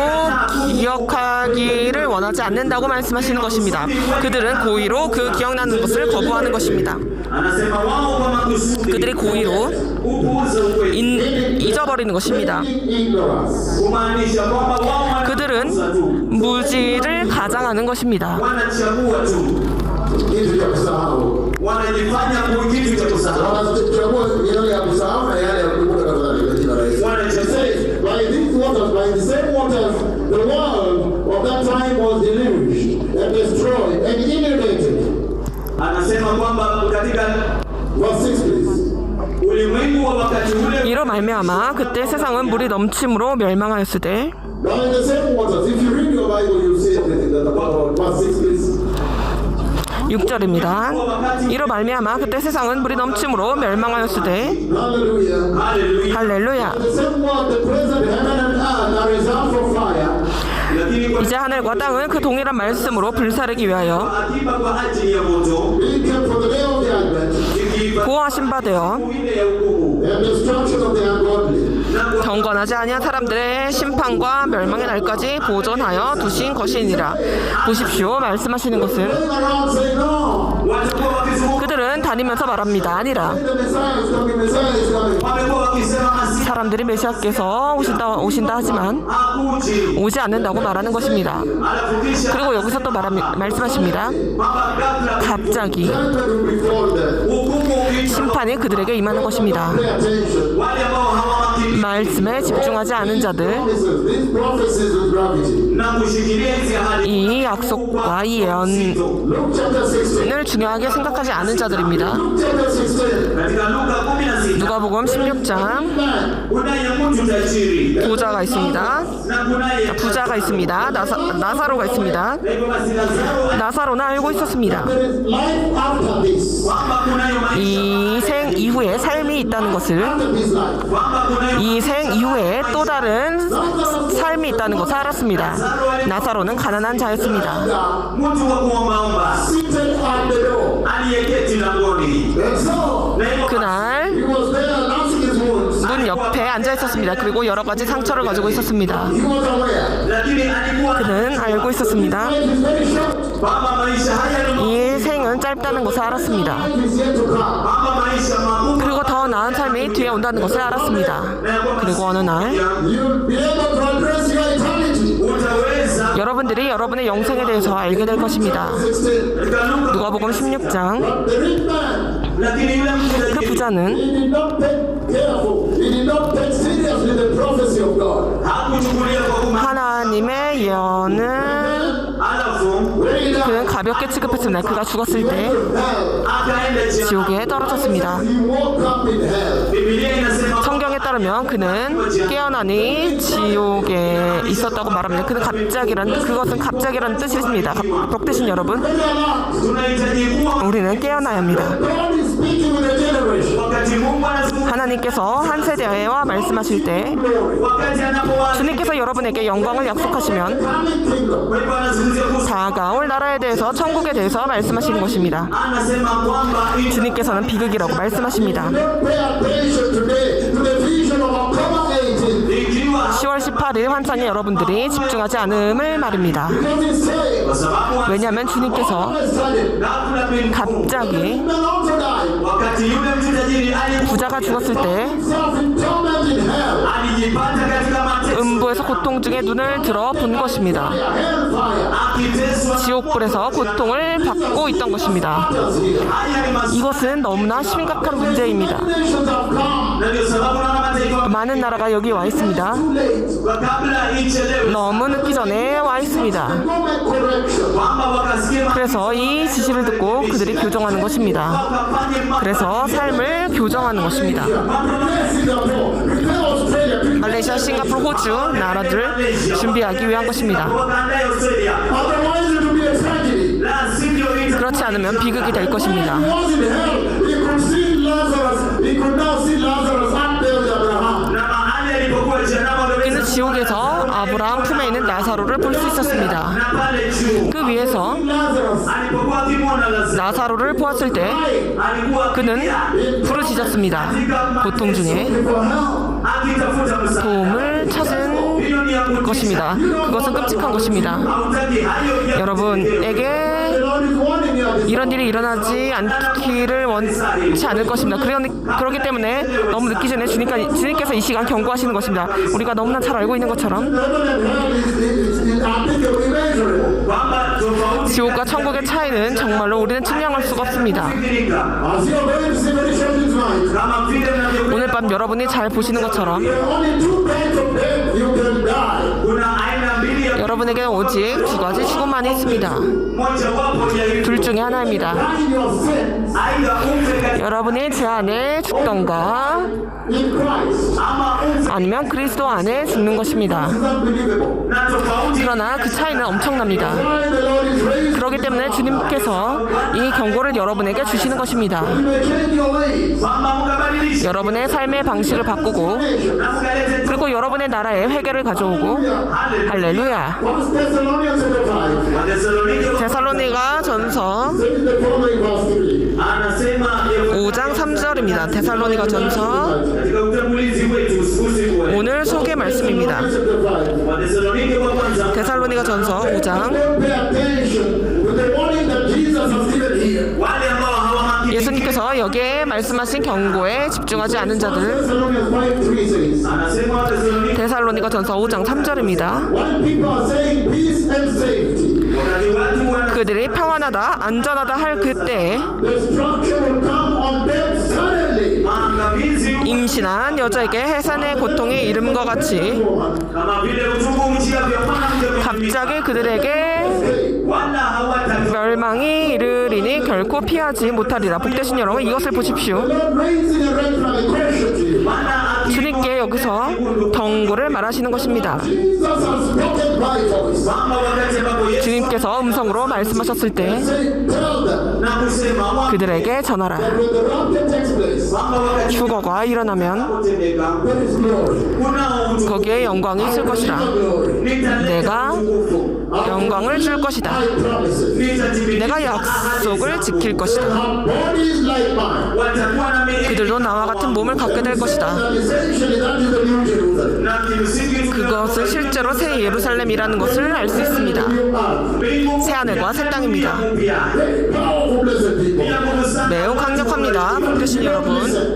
기억하기를 원하지 않는다고 말씀하시는 것입니다. 그들은 고의로 그 기억나는 것을 거부하는 것입니다. anasema wao kwa makusudi 그들이 고의로 upuuza ukweli 잊어버리는 것입니다. Ignorance. kumaanisha kwamba wao 그들은 wanapuuza tu 무지를 가장하는 것입니다. wanachagua tu Kitu cha kusahau. wanajifanya kuwa kitu cha kusahau Wanachagua yale ya kusahau na yale ya kukumbuka katika jina la Yesu. wanachagua By these waters, by the same waters, the world of that time was deluged and destroyed and inundated. anasema kwamba katika Verse 6, please. ulimwengu wa wakati ule 이로 말미암아 그때 세상은 물이 넘침으로 멸망하였으되 Now in the same waters, if you read your Bible, you'll see everything that about verse 6, please. 6절입니다. 이로 말미암아 그때 세상은 물이 넘침으로 멸망하였으되 Hallelujah. haleluya 할렐루야. The same word, the present heaven and earth are reserved for fire. lakini kwa 이제 하늘과 땅은 그 동일한 말씀으로 불사르기 위하여 akiba kwa ajili ya moto Being kept for the day of judgment ikiiba 보호하신 바 되어 ile ya hukumu and destruction of the ungodly. 경건하지 아니한 사람들의 심판과 멸망의 날까지 보존하여 두신 것이니라. 보십시오. 말씀하시는 것은 Going around saying, no, watakuwa wakizunguka 그들은 사람들은 다니면서 말합니다. 아니라 The Messiah is coming, Messiah is coming. wamekuwa wakisema Masihi 사람들이 메시아께서 오신다 하지만 hakuji, 오지 않는다고 말하는 것입니다. alafu kisha 그리고 여기서 또 말씀하십니다. kwamba kabla 갑자기 Judgment will befall them. hukumu ukija, 심판이 그들에게 임하는 것입니다. Pay attention. wale ambao hawamakini 말씀에 집중하지 않은 자들, These prophecies with gravity. na kushikilia hizi ahadi 이 약속과 이 예언을 Luke chapter 16. 중요하게 생각하지 않은 자들입니다. Luke chapter 16. katika Luka 16 누가복음 16장 Man, kunaye mtu tajiri 부자가 있습니다. na kunaye 부자가 있습니다. 나사로가 있습니다. hivyo basi Lazaro 나사로는 알고 있었습니다. there is life after this. kwamba kunayo maisha 이 생 이후에 삶이 있다는 것을, After this life. kwamba kunayo 이 생 이후에 또 다른 삶이 있다는 것을 알았습니다. 나사로는 가난한 자였습니다. mtu wa kuombaomba Seated at the door. aliyeketi langoni And so, na hivyo 그날 he was there nursing his wounds. 문 옆에 앉아 있었습니다. 그리고 여러 가지 상처를 가지고 있었습니다. He was aware. lakini alikuwa 그는 알고 있었습니다. Life is very short. kwamba maisha haya ni 이 생은 짧다는 것을 알았습니다. Life is yet to come. kwamba maisha magumu 그리고 더 나은 삶이 뒤에 온다는 것을 알았습니다. 그리고 어느 날 You'll be able to address your eternity. utaweza 여러분들이 여러분의 영생에 대해서 알게 될 것입니다. 16. katika Luka 누가복음 16장 The rich man, lakini yule mtu 그 tajiri 부자는 he did not take careful. He did not take seriously the prophecy of God. hakuchukulia kwa umma 하나님의 예언을 alafu When he 그는 died, 가볍게 취급했습니다. 그가 죽었을 때 hell, akaenda jehanamu. 지옥에 떨어졌습니다. he woke up in hell. Biblia inasema 성경에 따르면 그는 깨어나니 지옥에 있었다고 말합니다. 그것은 갑자기라는 뜻입니다. 복되신 여러분, When you are not, tunahitaji kuwa 우리는 깨어나야 합니다. God is speaking with a generation. wakati Mungu anazungumza, 하나님께서 한 세대와 말씀하실 때 wakati anapowaza, 주님께서 여러분에게 영광을 약속하시면 Coming kingdom. kwa hivyo anazungumzia kuhusu, 다가올 나라에 대해서, 천국에 대해서 말씀하시는 것입니다. anasema kwamba 주님께서는 비극이라고 말씀하십니다. Don't pay attention today to the vision of October 18. ikiwa 10월 18일 환상에 여러분들이 집중하지 않음을 말입니다. Because he's saying, kwa sababu 왜냐하면 주님께서 all of a sudden, ghafla bin 갑자기 he may also die. wakati yule mtu tajiri 부자가 죽었을 때 Himself in torment in hell. alijipata katika mateso 음부에서 고통 중에 눈을 들어 본 것입니다. Hellfire. akiteswa. 지옥불에서 고통을 받고 있던 것입니다. Haya ni masomo, 이것은 너무나 심각한 문제입니다. Nations have come. na ndio sababu naona mataifa 많은 나라가 여기 와 있습니다. Too late. kwa kabla ichelewe 너무 늦기 전에 와 있습니다. Go make correction. kwamba wakasikia 그래서 이 지시를 듣고 그들이 교정하는 것입니다. wakafanye 그래서 삶을 교정하는 것입니다. Prepare Singapore. Prepare Australia. Prepare. 말레이시아, 싱가포르, 호주 나라들을 준비하기 위한 것입니다. wakaandae Australia, Otherwise it will be a tragedy. la sivyo 그렇지 않으면 비극이 될 것입니다. He was in hell. He could see Lazarus. He could now see Lazarus up there with Abraham. na mahali alipokuwa jehanamu 그는 angeweza 지옥에서 아브라함 품에 있는 나사로를 볼 수 있었습니다. na pale juu 그 위에서 Lazarus. alipokuwa akimwona Lazaro 나사로를 보았을 때 alikuwa 그는 부르짖었습니다. 고통 중에 For hell. akitafuta msaada. 도움을 찾은 Hiyo ni ya kutisha. 것입니다. 그것은 끔찍한 것입니다. Hautaki hayo ya 여러분에게 The Lord is warning you at this 이런 일이 일어나지 않기를 원치 않을 것입니다. 그렇기 때문에 너무 늦기 전에 주님께서 이 시간 경고하시는 것입니다. 우리가 너무나 잘 알고 있는 것처럼 heaven and hell is unthinkable, immeasurable. kwamba tofauti 지옥과 천국의 차이는 정말로 우리는 측량할 수가 없습니다. kufikirika. As you are going to see very shortly tonight, kama vile mnavyokuwa 오늘 밤 여러분이 잘 보시는 것처럼 there are only two kinds of death you can die. kuna aina mbili ya 여러분에게 오직 두 가지 죽음만이 있습니다. mojawapo ya hiyo. 둘 중에 하나입니다. Die in your sins Aidha ufe katika 여러분이 제 안에 죽던가 in Christ. ama ufe 아니면 그리스도 안에 죽는 것입니다. It's unbelievable. na tofauti. 그러나 그 차이는 엄청납니다. Why the Lord is raising 그렇기 때문에 주님께서 이 경고를 여러분에게 주시는 것입니다. you may change your ways. kwamba mkabadilishe 여러분의 삶의 방식을 바꾸고 na mkalete 그리고 여러분의 나라에 회개를 가져오고 할렐루야. 1 Thessalonians chapter 5. Wathesalonike 데살로니가 전서 Says the following verse 3. anasema 5장 3절입니다. 데살로니가 전서 katika utangulizi wetu usiku wa leo. 오늘 소개 말씀입니다. Chapter 5. Wathesalonike wa kwanza 데살로니가 전서 5장 Don't pay attention to the warning that Jesus has given here. wale ambao hawamakini 예수님 말씀하신 경고에 집중하지 않은 자들. Thessalonians 5:3 says, Anasema Wathesalonike, 데살로니가전서 5장 3절입니다. when people are saying peace and safety, wakati watu wana 그들이 평안하다, 안전하다 할 그때에 destruction will come on them suddenly. maangamizi 임신한 여자에게 해산의 고통이 이름과 같이 kama vile uchungu ujia vya mwanamke mjamzito, 갑자기 그들에게 wala hawata 멸망이 이르리니 결코 피하지 못하리라. 복되신 여러분, 이것을 보십시오. The Lord raising a red flag, a question to you. maana 주님께 여기서 경고를 말하시는 것입니다. Jesus has spoken by voice. kwamba wakati ambapo Yesu 주님께서 음성으로 말씀하셨을 때 Say, tell them na kusema wa- 그들에게 전하라. that when the rapture takes place, kwamba wakati 휴거가 일어나면 kutendeka there is glory. kunao utukufu, 거기에 영광이 있을 것이라. Glory. nitaleta 내가 utukufu, 영광을 줄 것이다. I promise it. nitatimiza 내가 약속을 지킬 것이다. Our bodies like mine. watakuwa na miili 그들도 나와 같은 몸을 갖게 될 것이다. And essentially that is the New Jerusalem. na kimsingi 그것은 실제로 새 예루살렘이라는 것을 알 수 있습니다. mbingu 새 하늘과 새 땅입니다. mpya. Very powerful, blessed people. Ina nguvu sana. 매우 강력합니다. 복되신 여러분.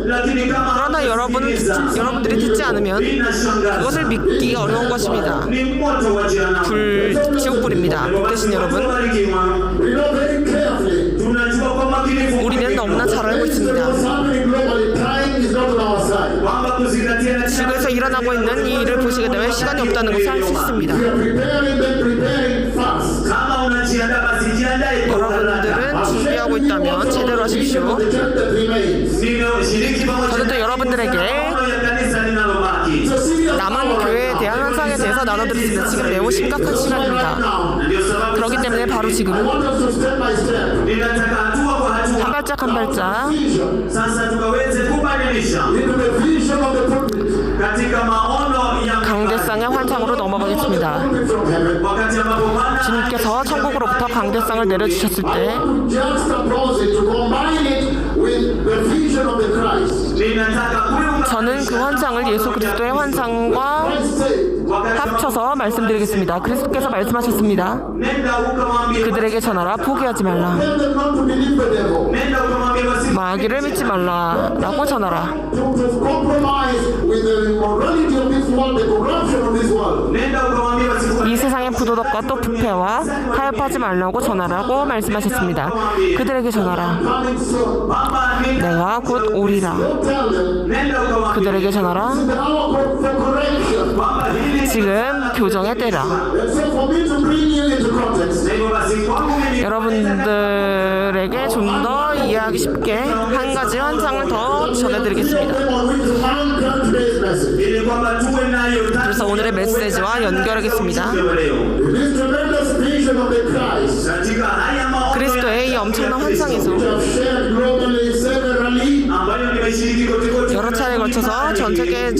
lakini kama 그러나 여러분들이 듣지 않으면 inashangaza. 그것을 믿기 어려운 것입니다. ni moto wa jehanamu. 지옥불입니다. 복되신 여러분, Tunabarikiwa. We know very carefully. tunajua kwa makinifu 우리는 너무나 잘 알고 있습니다. What's happening globally, time is not on our side. kwamba kuzingatia na 지구에서 일어나고 있는 이 일을 보시게 되면 시간이 없다는 것을 알 수 있습니다. We are preparing, then preparing fast. kama unajiandaa basi jiandae kwa haraka. 여러분들은 준비하고 있다면 제대로 하십시오. The church that remains. nimeshiriki pamoja 저는 또 na 여러분들에게 maono ya kanisa linalobaki. It's a serious 남은 hour 교회에 right 대한 now. 현상에 대해서 나눠드리는 지금 매우 심각한 시간입니다. Now, ndio sababu 그렇기 때문에 바로 I 지금 want us to step by step. ninataka hatua kwa 한 hatua 발짝 한 발짝 Vision. sasa tukaweze kubadilisha Into the vision of the pulpit. katika maono ya 강대상의 환상으로 넘어가겠습니다. Pulpit from heaven. wakati ambapo Bwana 주님께서 천국으로부터 강대상을 내려주셨을 때 To juxtapose it, to combine it with the vision of the Christ. ninataka kuiunganisha 저는 그 환상을 예수 그리스도의 환상과 Christ said, wakati 합쳐서 말씀드리겠습니다. 그리스도께서 말씀하셨습니다. nenda ukamwambie 그들에게 전하라, 포기하지 말라. tell them not to believe the devil. nenda ukamwambie basi 마귀를 믿지 말라라고 전하라. To compromise with the immorality of this world, the corruption of this world. nenda ukamwambie basi 이 세상의 부도덕과 또 부패와 타협하지 말라고 전하라고 말씀하셨습니다. 그들에게 전하라. Coming soon. kwamba 내가 곧 오리라. Don't tell them. nenda ukamwambie 그들에게 전하라. It's the hour for correction. kwamba hili 지금 교정의 때라. And so for me to bring you into context, hivyo basi kwangu mimi 여러분들에게 좀 더 이해하기 쉽게 한 가지 환상을 더 전해드리겠습니다. on which to anchor today's message. ili kwamba tuwe nayo 그래서 오늘의 메시지와 연결하겠습니다. This tremendous vision of the Christ, katika haya maono 그리스도의 이 엄청난 환상에서 which I've shared globally, severally, ambayo nimeshiriki kote 여러 차례에 걸쳐서 전 세계에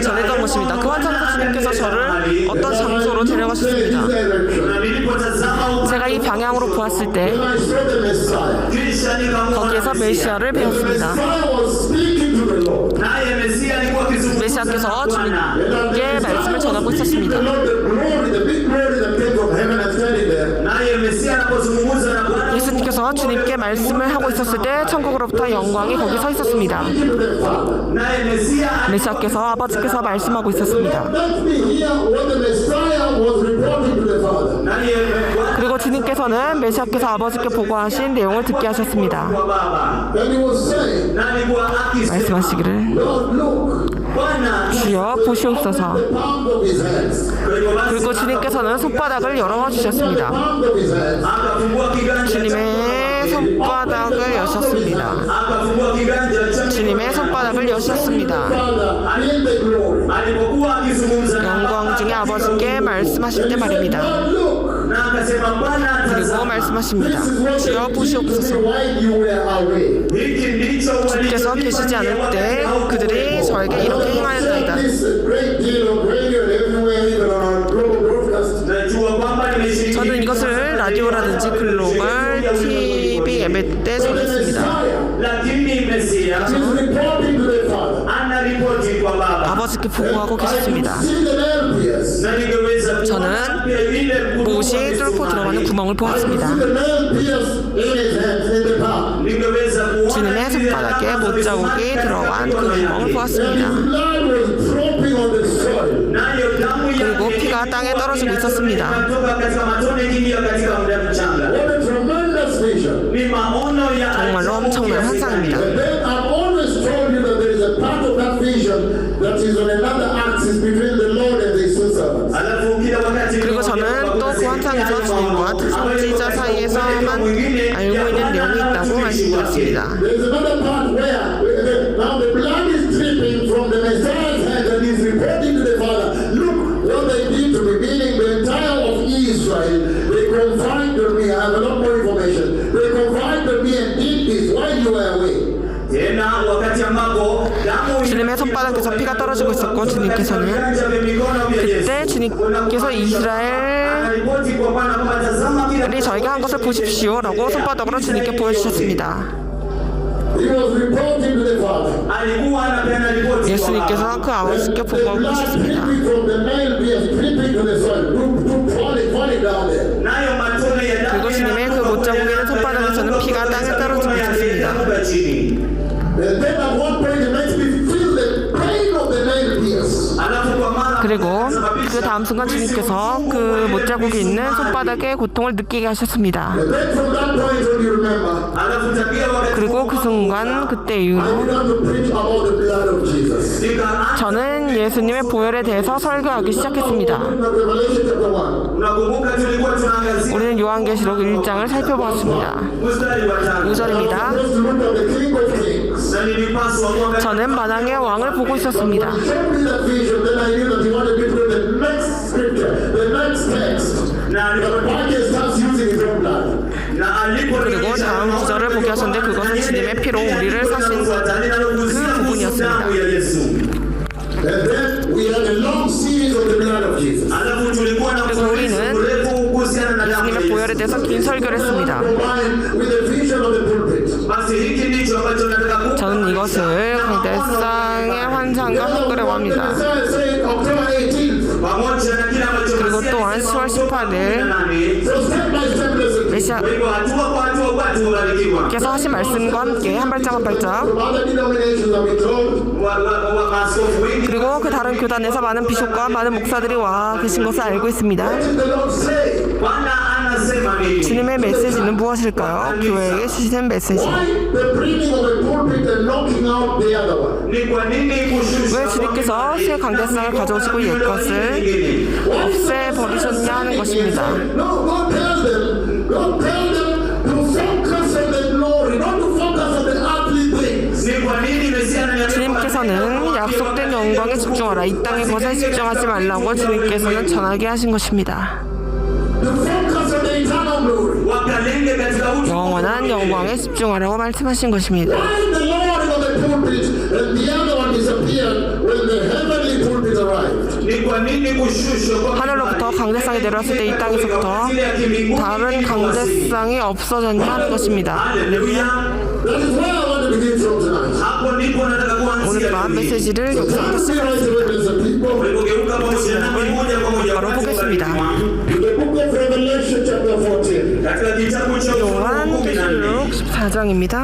전했던 것입니다. 그 환상에서 주님께서 저를 어떤 장소로 데려가셨습니다. na nilipotazama 제가 이 방향으로 보았을 때 when I saw the Messiah, kisha nikamwona 거기에서 메시아를 배웠습니다. Messiah was speaking to the Lord. naye Mesia alikuwa akizungumza 메시아께서 na Bwana. 주님께 말씀을 전하고 있었습니다. The Lord, the glory, the big glory that came from heaven and standing there. naye Mesia anapozungumza na Bwana 예수님께서 주님께 말씀을 하고 있었을 때 천국으로부터 영광이 거기 서 있었습니다. Speaking to the Father. naye Mesia 메시아께서 아버지께서 말씀하고 있었습니다. Let me hear what the Messiah was reporting to the Father. naye Bwana 그리고 주님께서는 메시아께서 아버지께 보고하신 내용을 듣게 하셨습니다. kwa Baba Then he was saying, na alikuwa akisema 말씀하시기를 Lord, look, Bwana 주여 보시옵소서. the palm of his hands. 그리고 basi 그리고 주님께서는 손바닥을 열어 주셨습니다. Palm of his hands. akafungua kiganja 주님의 손바닥을 여셨습니다. akafungua kiganja cha 주님의 손바닥을 여셨습니다. Father, and in the glory. alipokuwa akizungumza na 영광 중에 아버지께 말씀하실 때 말입니다. Lord, look, na akasema Bwana 그리고 tazama 말씀하십니다. this is what 주여 the 보시옵소서. while you were away. hiki ndicho 주께서 계시지 않을 때 그들이 저에게 이렇게 행하였나이다. This great deal of radio and everywhere, even on our global broadcast. najua kwamba nimeshiriki 저는 이것을 라디오라든지 글로벌 TV 예배 때 전했습니다. lakini Mesia He's reporting to the Father. anaripoti kwa Baba 아버지께 보고하고 계셨습니다. See the nail pierce. Na ningeweza 저는 kuona pia ile 못이 뚫고 들어가는 구멍을 보았습니다. See the nail pierce in his hands in the palm. ningeweza kuona 주님의 손바닥에 못자국이 들어간 그 구멍을 보았습니다. His blood was dropping on the soil. nayo damu 그리고 yake 피가 땅에 떨어지고 있었습니다. inatoka katika matone ikiingia katika mchanga. What a tremendous vision. Ni maono ya 정말로 엄청난 환상입니다. And then I've always told you that there is a part of that vision that is on another axis between the Lord and his two servants. alafu kila wakati 그리고 저는 또 그 환상에서 주님과 선지자 사이에서만 알고 있는 내용이 있다고 말씀드렸습니다. There is another part where now the blood is dripping from the Messiah's hand and he's reporting to the Father, look what they did to me, meaning the entire of Israel. They confided me, I have a lot more information. They confided me and did this while you were away. tena wakati ambapo damu 주님의 손바닥에서 피가 떨어지고 있었고 주님께서는 그때 주님께서 이스라엘이 저희가 한 것을 보십시오라고 손바닥으로 주님께 보여주셨습니다. He was reporting to the Father. alikuwa anapeana ripoti 예수님께서 그 아버지께 The 보고하고 blood 계셨습니다. dripping from the nail pierce, dripping to the soil, falling down there. nayo matone ya damu 그리고 주님의 그 못자국에는 손바닥에서는 피가 땅에 떨어지고 있었습니다. And then at one point it makes me feel the pain of the nail pierce. alafu kwa mara 그리고 그 다음 순간 주님께서 그 못자국이 있는 손바닥의 고통을 느끼게 하셨습니다. And then from that point on you remember, alafu tabia wakati 그리고 그 순간 그때 I 이후로 began to preach about the blood of Jesus. 저는 예수님의 보혈에 대해서 설교하기 시작했습니다. In Revelation chapter 1. unakumbuka tulikuwa tunaangazia 우리는 요한계시록 1장을 살펴보았습니다. mstari wa 5 5절입니다. Let's look at the King of Kings. na nilipaswa kuangalia 저는 만왕의 왕을 보고 있었습니다. He showed me that vision, then I knew that he wanted me to read the next scripture, the next text. na But Michael starts using his own blood. 그리고 다음 구절을 보게 하셨는데 그것은 주님의 피로 우리를 사신 그 부분이었습니다. And then we had a long series of the blood of Jesus. 그리고 우리는 예수님의 보혈에 대해서 긴 설교를 했습니다. Combined with the vision of the pulpit. 저는 이것을 강대상의 환상과 섞으려고 합니다. Say October 18th. 그리고 또한 10월 18일 So step by step, listen. 메시아께서 하신 말씀과 함께 한 발짝 한 발짝 From other denominations have been told. 그리고 그 다른 교단에서 많은 비숍과 많은 목사들이 와 계신 것을 알고 있습니다. What did the Lord say? 주님의 메시지는 무엇일까요? 교회에게 주시는 메시지. Why the bringing of a pulpit and knocking out the other one? 왜 주님께서 새 강대상을 가져오시고 옛 것을 없애버리셨냐 하는 것입니다. No, God tell them. God tell them to focus on the glory, not to focus on the earthly things. 주님께서는 약속된 영광에 집중하라. 이 땅의 것에 집중하지 말라고 주님께서는 전하게 하신 것입니다. To focus on the eternal glory. 영원한 영광에 집중하라고 말씀하신 것입니다. Why the Lord is on the pulpit and the other one disappeared when the heavenly pulpit arrived? 하늘로부터 강대상이 내려왔을 때 이 땅에서부터 다른 강대상이 없어졌냐 하는 것입니다. That is where I want to begin from tonight. 오늘 밤 메시지를 여기서부터 See right 시작하겠습니다. away, there's a people. 바로 보겠습니다. In the book of Revelation chapter 14. 요한계시록 14장입니다.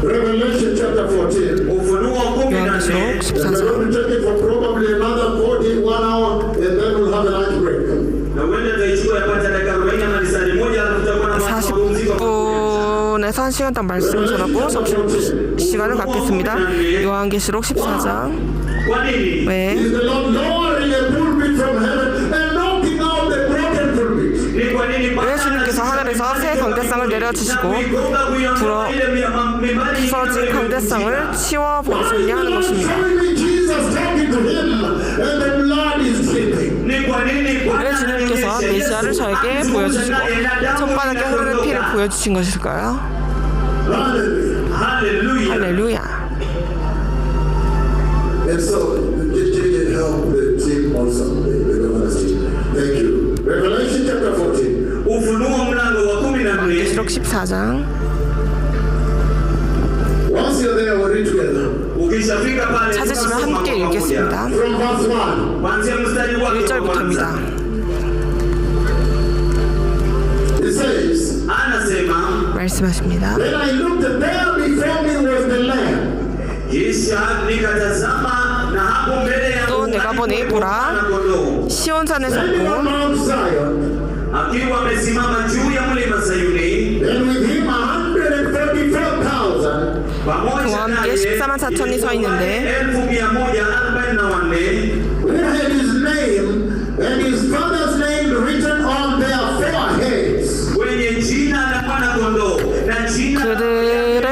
Revelation chapter 14. 요한계시록 And 14장. we're going to take it for probably another 41 hour and then we'll have a lunch break. 40분에서 1시간 동안 말씀을 전하고 점심 시간을 갖겠습니다. 요한계시록 14장. 왜? Is the Lord lowering a pulpit from heaven and knocking out the broken pulpit? 왜 주님께서 하늘에서 새 강대상을 내려주시고 부서진 강대상을 치워버리셨냐 하는 것입니다. Showing me Jesus talking to him and the blood is dripping. 왜 주님께서 메시아를 저에게 보여주시고 손바닥에 흐르는 피를 보여주신 것일까요? Hallelujah. 할렐루야. And so, JJ help the team also, the governance team. Thank you. Revelation chapter 14. 요한계시록 14장. Once you're there, we'll read together. ukishafika pale 찾으시면 함께 읽겠습니다. From verse 1. kuanzia mstari wake wa 1절부터입니다. kwanza. It says, Anasema, 말씀하십니다. Then I looked, and there before me was the Lamb. kisha nikatazama na hapo mbele yangu 또 내가 보니 보라, mwana-kondoo 시온산에 Standing on 섰고 Mount Zion, akiwa amesimama juu ya mlima Sayuni, and with him 144,000 pamoja 그와 함께 144,000이 서 있는데 1144 who had his name and his father's name written on their foreheads. wenye jina la mwana-kondoo na jina 그들의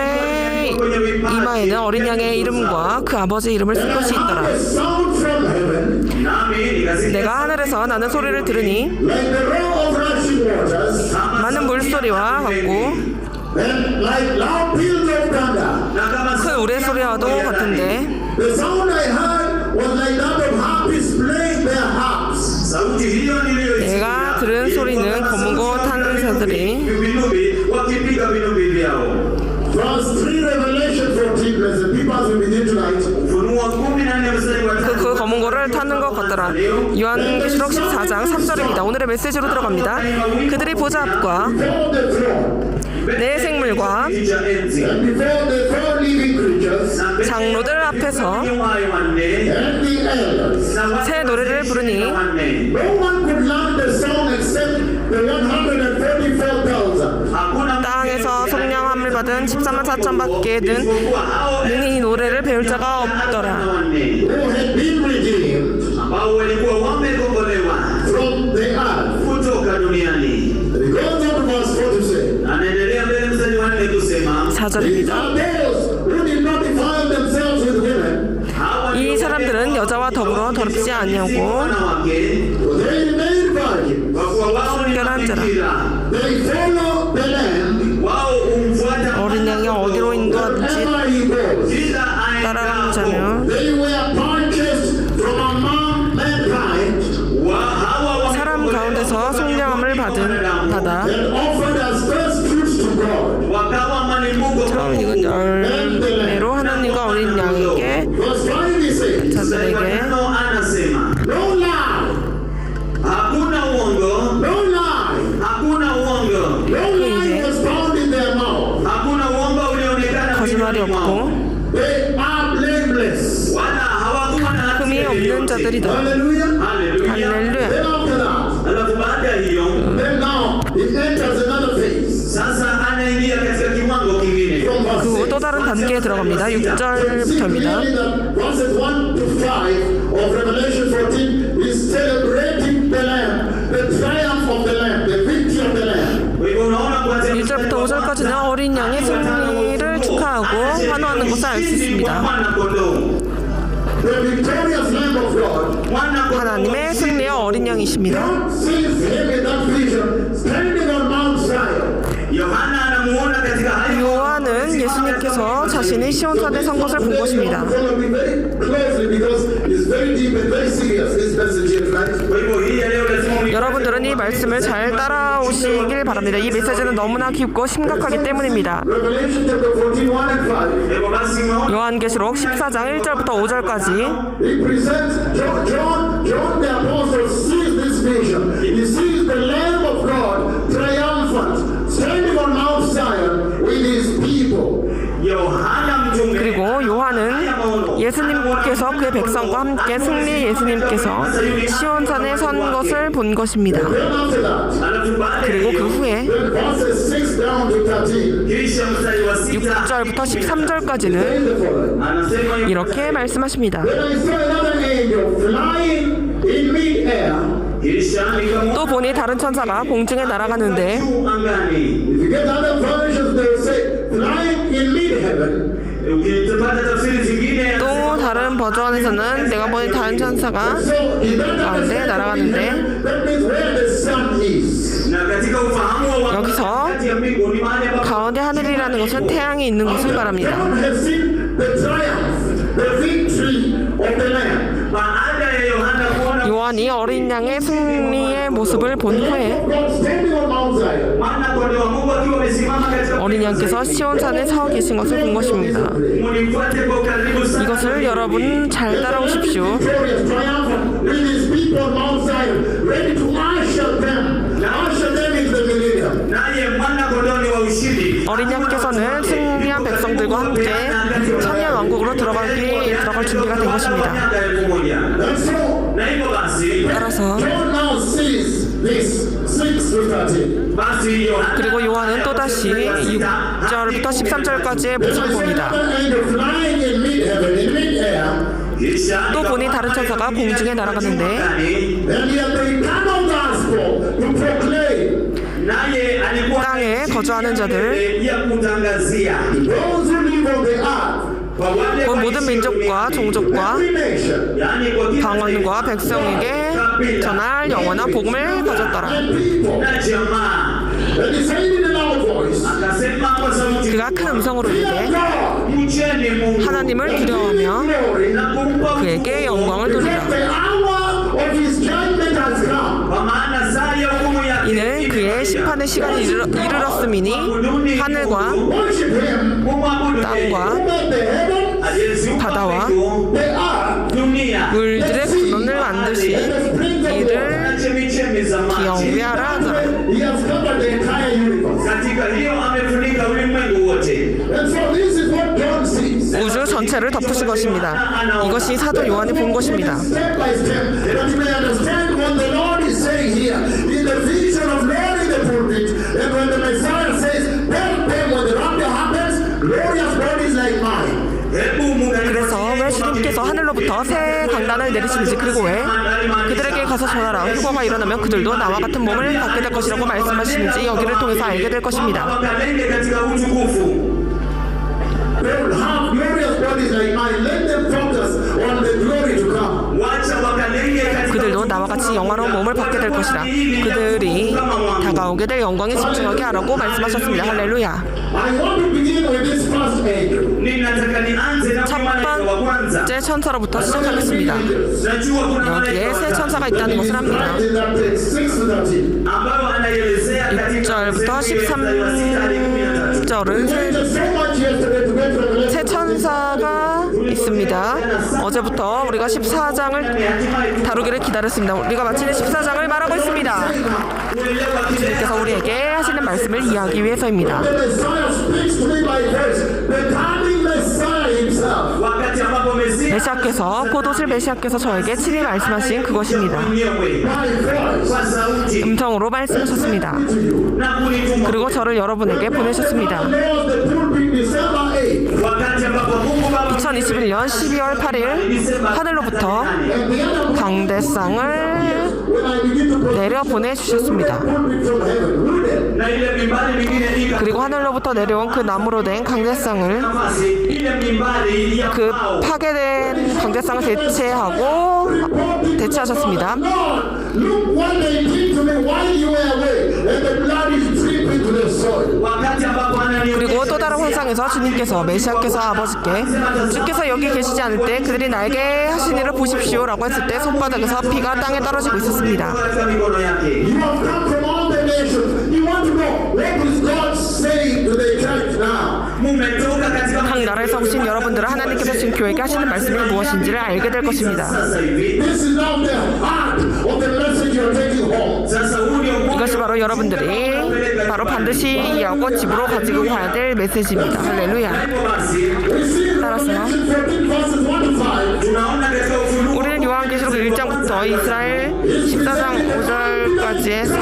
이마에는 어린 양의 이름과 그 아버지의 이름을 쓸 And I 것이 있더라. heard a sound from heaven, nami nikasikia 내가 하늘에서 나는 소리를 들으니 like the roar of rushing waters, 많은 물소리와 같고 and like loud peals of thunder. 큰 우레소리와도 같은데 The sound I heard was like that of harpists playing their harps. sauti hiyo niliyoisikia 내가 들은 소리는 검은고 타는 자들이 vinubi wakipiga vinubi vyao. Verse 3, Revelation 14, blessed people, as we begin tonight. Ufunuo 14 mstari wa 그 5. 검은고를 타는 것 같더라. 요한계시록 14장 3절입니다. 오늘의 메시지로 들어갑니다. 그들이 보좌 앞과 Before the throne, 내 생물과 Kiti cha enzi. and before the four living creatures, Na mbele 장로들 앞에서 ya wale wanne, and the elders. na wale 새 노래를 부르니 wanne. No one could learn the song except the 144,000. Hakuna 땅에서 성령함을 받은 14만 4천밖에 는 isipokuwa hao 능히 이 노래를 배울 자가 없더라. wanne Who had been redeemed ambao walikuwa wamekombolewa from the earth. kutoka duniani. And it goes on to verse 4 to say, Anaendelea mbele mstari wa 4 kusema, 'These 4절입니다. are those who did not defile themselves with women, hawa 이 ndio 사람들은 여자와 더불어 더럽지 아니하고 wanawake, for they remain virgins. kwa kuwa wao ni 순결한 자라. mabikira. They follow the Lamb wao humfuata 어린 양이 어디로 인도하든지 wherever he goes. kila 따라가는 aendapo. 자며 They were purchased from among mankind Hawa 사람 가운데서 성령함을 받아 and offered as first fruits to God. wakawa malimbuko 처음 익은 열매로 하나님과 어린 양에게 Verse 5 he says, 자들에게 anasema No lie, hakuna uongo, no lie, hakuna uongo, no lie was found in their mouth. hakuna uongo ulioonekana 거짓말이 vinywani mwao. 없고 They are blameless. wala hawakuwa na 흠이 hatia 없는 yoyote. Hallelujah. 자들이다. Haleluya. 할렐루야. Then after that, Alafu baada ya hiyo then now it enters another phase. sasa anaingia katika kiwango kingine. From verse 그 6. 후 또 다른 단계에 들어갑니다. See clearly 6절부터입니다. that verses 1 to 5 of Revelation 14 is celebrating the Lamb, the triumph of the Lamb, the victory of the Lamb. Kwa hivyo unaona kuanzia 1절부터 5절까지는 어린 양의 승리를 축하하고 환호하는 것을 알 수 있습니다. The victorious Lamb of God. 하나님의 승리의 어린 양이십니다. God sees him in that vision standing on Mount Zion. Yohana anamuona katika hali 요한은 예수님께서 자신이 시온산에 선 것을 본 것입니다. Follow me very closely because it's very deep and very serious. This message here tonight. kwa hivyo hii ya leo lazima ui- 여러분들은 이 말씀을 잘 따라오시길 바랍니다. 이 메시지는 너무나 깊고 심각하기 때문입니다. Revelation chapter 14, 1 and 5. hivyo basi umeona 요한계시록 14장 1절부터 5절까지 He presents John the apostle sees this vision. He sees the Lamb of God triumphant, standing on Mount Zion with his people. Yohana mtume 그리고 요한은 예수님께서 그의 백성과 함께 승리 예수님께서 시온산에 선 것을 본 것입니다. Then after that, alafu baada ya 그리고 그 hiyo 후에 then verses 6 down to 13, kisha mstari wa 6 6절부터 13절까지는 say the following. anasema hivi, 이렇게 말씀하십니다. Then I saw another angel flying in mid-air. kisha nikamwona 또 보니 다른 천사가 공중에 날아가는데 juu angani. If you get other versions, they'll say flying in mid-heaven. Ukipata tafsiri zingine 또 다른 버전에서는 내가 보니 다른 천사가 So in that 가운데 understanding, 날아가는데 that means where the sun is. na katika ufahamu wa 여기서 kati ya mbingu ni mahali ambapo 가운데 하늘이라는 것은 태양이 있는 것을 말합니다. John has seen the triumph, the victory of the Lamb. baada ya Yohana kuona 요한이 어린 양의 승리의 모습을 본 후에 God standing on Mount Zion. mwana kondoo wa Mungu akiwa amesimama katika 어린 양께서 시온산에 서 계신 것을 본 것입니다. munifuate kwa karibu sana. 이것을 여러분 잘 따라오십시오. Victorious, triumphant, with his people on Mount Zion, ready to usher them into the millennium. Naye mwana kondoni wa ushindi 어린 양께서는 승리한 백성들과 함께 천년 왕국으로 들어갈 준비가 된 것입니다. And so, na hivyo basi 따라서 John now sees this 6:13. basi Yohana 그리고 요한은 또다시 6절부터 13절까지의 모습을 봅니다. Another angel flying in mid-heaven, in mid-air, kisha 또 보니 다른 천사가 공중에 날아가는데 and yet the eternal gospel to proclaim. naye alikuwa 땅에 거주하는 자들, ya kutangazia Those who live on the earth, kwa wale 곧 모든 민족과 종족과 every nation, yani kwa kila 방언과 백성에게 전할 영원한 복음을 가졌더라. and people. na jamaa And he said in a loud voice, akasema kwa sauti 그가 큰 음성으로 이르되 God, mcheni Mungu 하나님을 두려워하며 glory, na kumpa 그에게 영광을 because 돌리라. the hour of his judgment has come. kwa maana saa ya hukumu yake 이는 그의 심판의 시간이 이르렀음이니 하늘과 Worship him kumwabudu yeye 땅과 who made the heavens, aliyeziumba 바다와 mbingu, the earth, dunia 물들의 근원을 만드시 and the springs of 이를 na chemichemi za maji. 경배하라 하더라. He has covered the entire universe. Katika hiyo amefunika ulimwengu wote. And so this is what John sees. 우주 전체를 덮으신 것입니다. 이것이 사도 요한이 본 것입니다. Step by step, that you may understand what the Lord is saying here in the vision of Lord in the pulpit, and when the Messiah says, "Tell them when the rapture happens, glorious bodies like mine." Hebu muunganishe 그래서 왜 주님께서 하늘로부터 새 강단을 내리시는지, 그리고 왜 그들에게 가서 전하라, 휴거가 일어나면 그들도 나와 같은 몸을 갖게 될 것이라고 말씀하시는지 여기를 통해서 알게 될 것입니다. wakalenge katika utukufu. They will have glorious bodies like mine. Let them focus on the glory to come. Wacha wakalenge katika 그들도 나와 같이 영화로운 몸을 받게 될 것이라. 그들이 다가오게 될 영광에 집중하게 하라고 말씀하셨습니다. 할렐루야. I want to begin with this first angel. ninataka nianze na 첫 malaika wa kwanza. 번째 천사로부터 시작하겠습니다. Najua kuna 여기에 새 천사가 있다는 것을 압니다. In that text, 6:13. ambayo anaelezea katika 6절부터 13절은 There's so much yesterday to get revelation. 새 천사가 있습니다. 어제부터 우리가 14장을 다루기를 기다렸습니다. 우리가 마치는 14장을 말하고 있습니다. 주님께서 우리에게 하시는 말씀을 이해하기 위해서입니다. The Messiah speaks to me by verse. The coming Messiah himself. wakati ambapo Mesia 메시아께서 곧 오실 메시아께서 저에게 친히 말씀하신 그것입니다. mwenyewe By voice. kwa sauti 음성으로 말씀하셨습니다. na kunituma 그리고 저를 여러분에게 보내셨습니다. Lord, the pulpit, December 8th. wakati ambapo Mungu Baba 2021년 12월 8일 하늘로부터 And the other 강대상을 when I begin to 내려 보내주셨습니다. pulpit from heaven. Who then? na ile mimbari mingine ika 그리고 하늘로부터 내려온 그 나무로 된 강대상을 nafasi ile mimbari ya 그 mbao 파괴된 강대상을 대체하셨습니다. Lord, look what they did to me while you were away, and the blood is dripping to the soil. wakati ambapo 그리고 또 다른 환상에서 주님께서 메시아께서 아버지께 주께서 여기 계시지 않을 때 그들이 나에게 하신 일을 보십시오라고 했을 때 손바닥에서 피가 땅에 떨어지고 있었습니다. katika mikono yake You have come from all the nations. You want to know what is God saying to the church now? mumetoka katika 각 나라에서 오신 여러분들은 하나님께서 지금 교회에게 하시는 말씀이 무엇인지를 알게 될 것입니다. sasa hivi This is now the heart of the message you're taking home. sasa huu ndio 이것이 바로 여러분들이 바로 반드시 이해하고 집으로 가지고 가야 될 메시지입니다. 할렐루야. basi We see in 따라서 Revelation 14 verses 1 to 5. tunaona katika ufunuo 우리는 요한계시록 1장부터 이스라엘 14장 5절까지 해서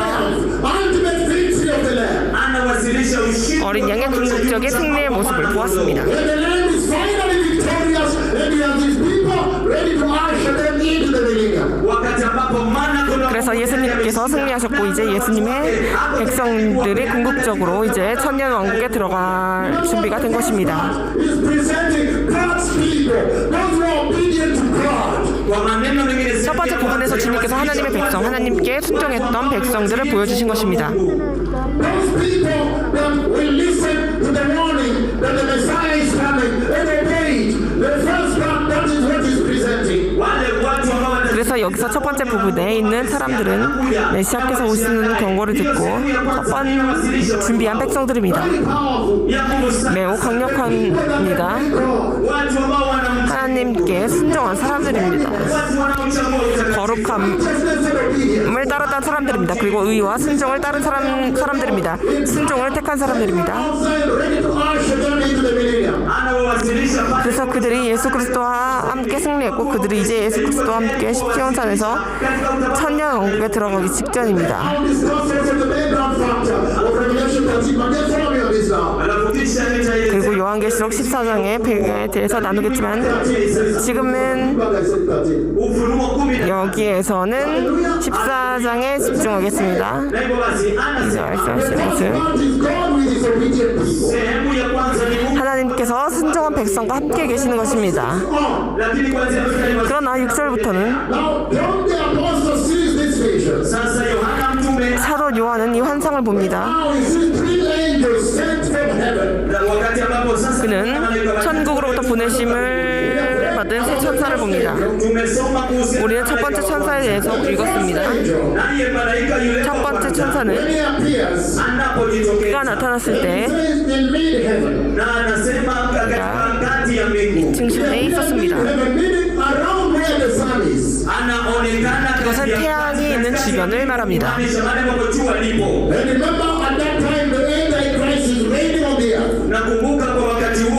Ultimate victory of the Lamb. anawasilisha ushindi 어린 양의 궁극적인 승리의 모습을 보았습니다. When the Lamb is finally victorious and he has his people ready to usher them into the millennium. wakati ambapo mana kuna 그래서 예수님께서 승리하셨고 이제 예수님의 백성들이 궁극적으로 이제 천년 왕국에 들어갈 준비가 된 것입니다. He's presenting God's people, those who are obedient to God. kwa maneno mengine 첫 번째 부분에서 주님께서 하나님의 백성, 하나님께 순종했던 백성들을 보여주신 것입니다. Those people that will listen to the warning that the Messiah is coming and obey it. The first part, that is what he's presenting. wale watu ambao 그래서 여기서 첫 번째 부분에 있는 사람들은 메시아께서 오시는 경고를 듣고 첫 번 준비한 백성들입니다. 매우 강력합니다. 하나님께 순종한 사람들입니다. 거룩함을 따르던 사람들입니다. 그리고 의와 순종을 따른 사람들입니다. 순종을 택한 사람들입니다. 그래서 그들이 예수 그리스도와 함께 승리했고 그들이 이제 예수 그리스도와 함께 십시온산에서 천년 왕국에 들어가기 직전입니다. 그리고 요한계시록 14장의 배경에 대해서 나누겠지만 지금은 여기에서는 14장에 집중하겠습니다. 이제 말씀하신 것은 하나님께서 순종한 백성과 함께 계시는 것입니다. 그러나 6절부터는 사도 요한은 이 환상을 봅니다. 그는 천국으로부터 보내심을 받은 새 천사를 봅니다. 우리는 첫 번째 천사에 대해서 읽었습니다. 첫 번째 천사는 그가 나타났을 때 중심에 있었습니다. 그것은 태양이 있는 주변을 말합니다.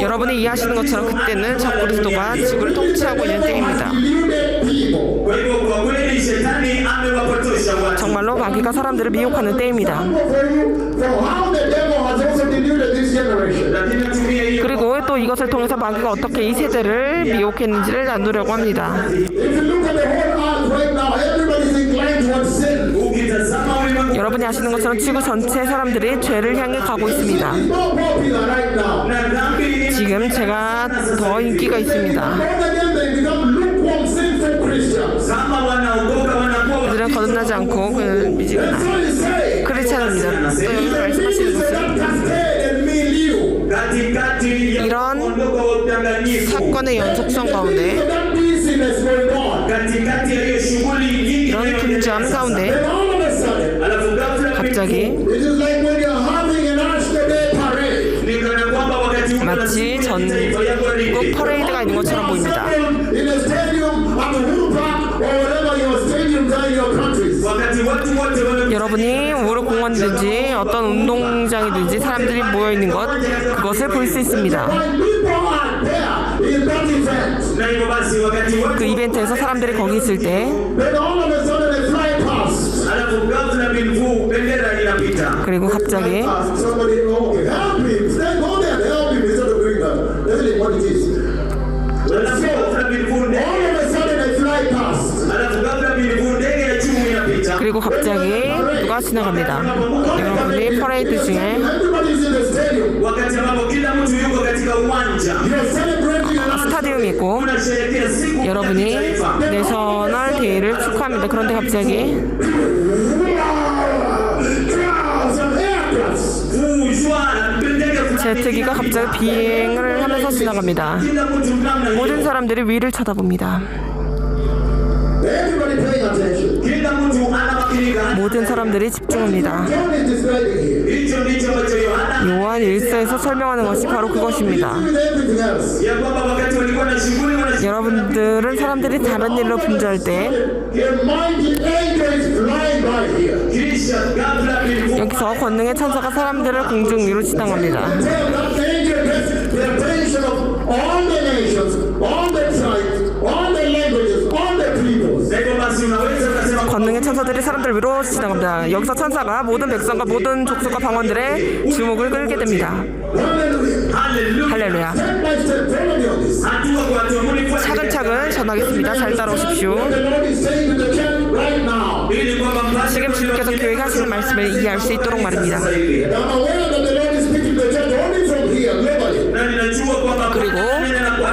여러분이 이해하시는 것처럼 그때는 적그리스도가 지구를 통치하고 있는 때입니다. 정말로 마귀가 사람들을 미혹하는 때입니다. 그리고 또 이것을 통해서 마귀가 어떻게 이 세대를 미혹했는지를 나누려고 합니다. 여러분이 아시는 것처럼 지구 전체 사람들이 죄를 향해 가고 있습니다. 지금 제가 더 인기가 있습니다. 그들은 거듭나지 않고 미지근한 크리스찬입니다. 또 여기서 말씀하시는 것은 이런 사건의 연속성 가운데 이런 분주함 가운데 갑자기 마치 전국 퍼레이드가 있는 것처럼 보입니다. 여러분이 우르공원이든지 어떤 운동장이든지 사람들이 모여있는 것 그것을 볼 수 있습니다. 그 이벤트에서 사람들이 거기 있을 때 그리고 갑자기 그리고 갑자기 누가 지나갑니다. 여러분이 퍼레이드 중에 스타디움이 있고 여러분이 내셔널 데이를 축하합니다. 그런데 갑자기 제트기가 갑자기 비행을 하면서 지나갑니다. 모든 사람들이 위를 쳐다봅니다. 모든 사람들이 집중합니다. 요한 1서에서 설명하는 것이 바로 그것입니다. 여러분들은 사람들이 다른 일로 분주할 때 여기서 권능의 천사가 사람들을 공중 위로 지나갑니다. 권능의 천사들이 사람들 위로 지나갑니다. 여기서 천사가 모든 백성과 모든 족속과 방언들의 주목을 끌게 됩니다. 할렐루야. 차근차근 전하겠습니다. 잘 따라오십시오. 지금 주님께서 교회가 하시는 말씀을 이해할 수 있도록 말입니다. 그리고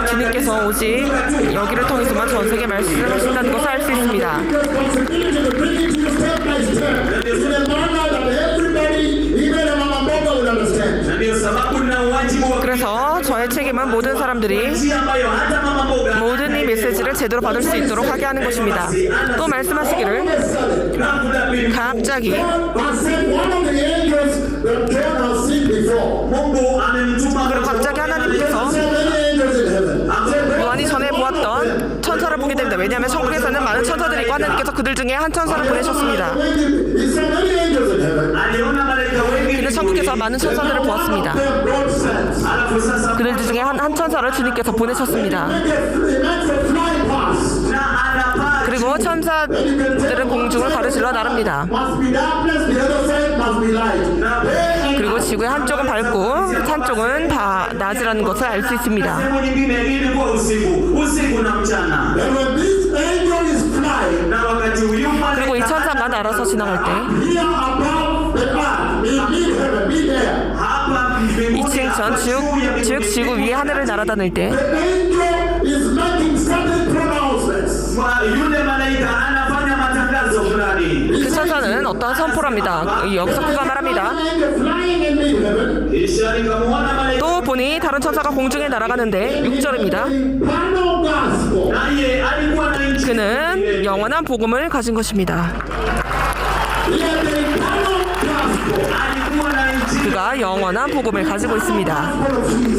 주님께서 오직 여기를 통해서만 전 세계 말씀을 하신다는 것을 알 수 있습니다. 그래서 저의 책임은 모든 사람들이 njia ambayo hata mama mboga 모든 이 메시지를 제대로 받을 수 있도록 하게 하는 것입니다. 또 말씀하시기를 kabla pili 갑자기 God sent one of the angels that John has seen before. Mungu amemtuma 그리고 갑자기 하나님께서 So many angels in heaven. 요한이 전에 보았던 천사를 보게 됩니다. 왜냐하면 천국에서는 많은 천사들이 있고 하나님께서 그들 중에 한 천사를 보내셨습니다. He saw many angels in heaven. aliona malaika wengi 그는 천국에서 많은 천사들을 보았습니다. God sent. alafu sasa 그들 중에 한 천사를 주님께서 보내셨습니다. He makes a flying pass. na anapaa 그리고 천사들은 공중을 가르질러 나릅니다. Must be darkness, the other side must be light. Day and 그리고 지구의 한쪽은 밝고 한쪽은 다 낮이라는 것을 알 수 있습니다. sehemu nyingine ilikuwa usiku na mchana. And when this angel is flying, Na wakati huyu 그리고 이 malaika 천사가 날아서 지나갈 때 here above the earth, in mid-heaven, mid-air, hapa mbinguni 2층 전, 즉 지구 위의 하늘을 날아다닐 때 the angel is making certain pronouncements. yule malaika anafanya matangazo fulani. 그 천사는 어떠한 선포를 합니다. 여기서 그가 말합니다. An angel flying in mid-heaven, Kisha nikamuona malaika 또 보니 다른 천사가 공중에 날아가는데 6절입니다. eternal gospel. naye alikuwa na injili 그는 영원한 복음을 가진 것입니다. He had the eternal gospel. alikuwa na injili 그가 영원한 복음을 가지고 있습니다.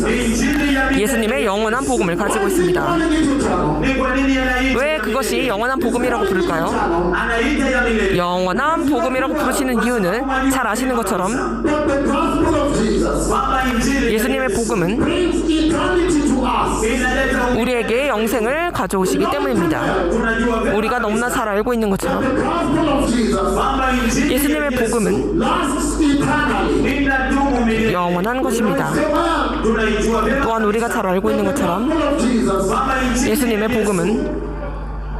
injili ya 예수님의 영원한 복음을 가지고 있습니다. Calling it eternal. ni kwa nini anaita 왜 그것이 영원한 복음이라고 부를까요? anaita ya milele 영원한 복음이라고 부르시는 이유는 잘 아시는 것처럼 But the gospel of Jesus kwamba injili 예수님의 복음은 brings eternity to us. inaleta 우리에게 영생을 가져오시기 때문입니다. tunajua vyema 우리가 너무나 잘 알고 있는 것처럼 The gospel of Jesus kwamba injili 예수님의 복음은 lasts eternally. inadumu milele. 영원한 것입니다. The word, Tunaijua vyema 또한 우리가 잘 알고 있는 것처럼 gospel of Jesus kwamba injili 예수님의 복음은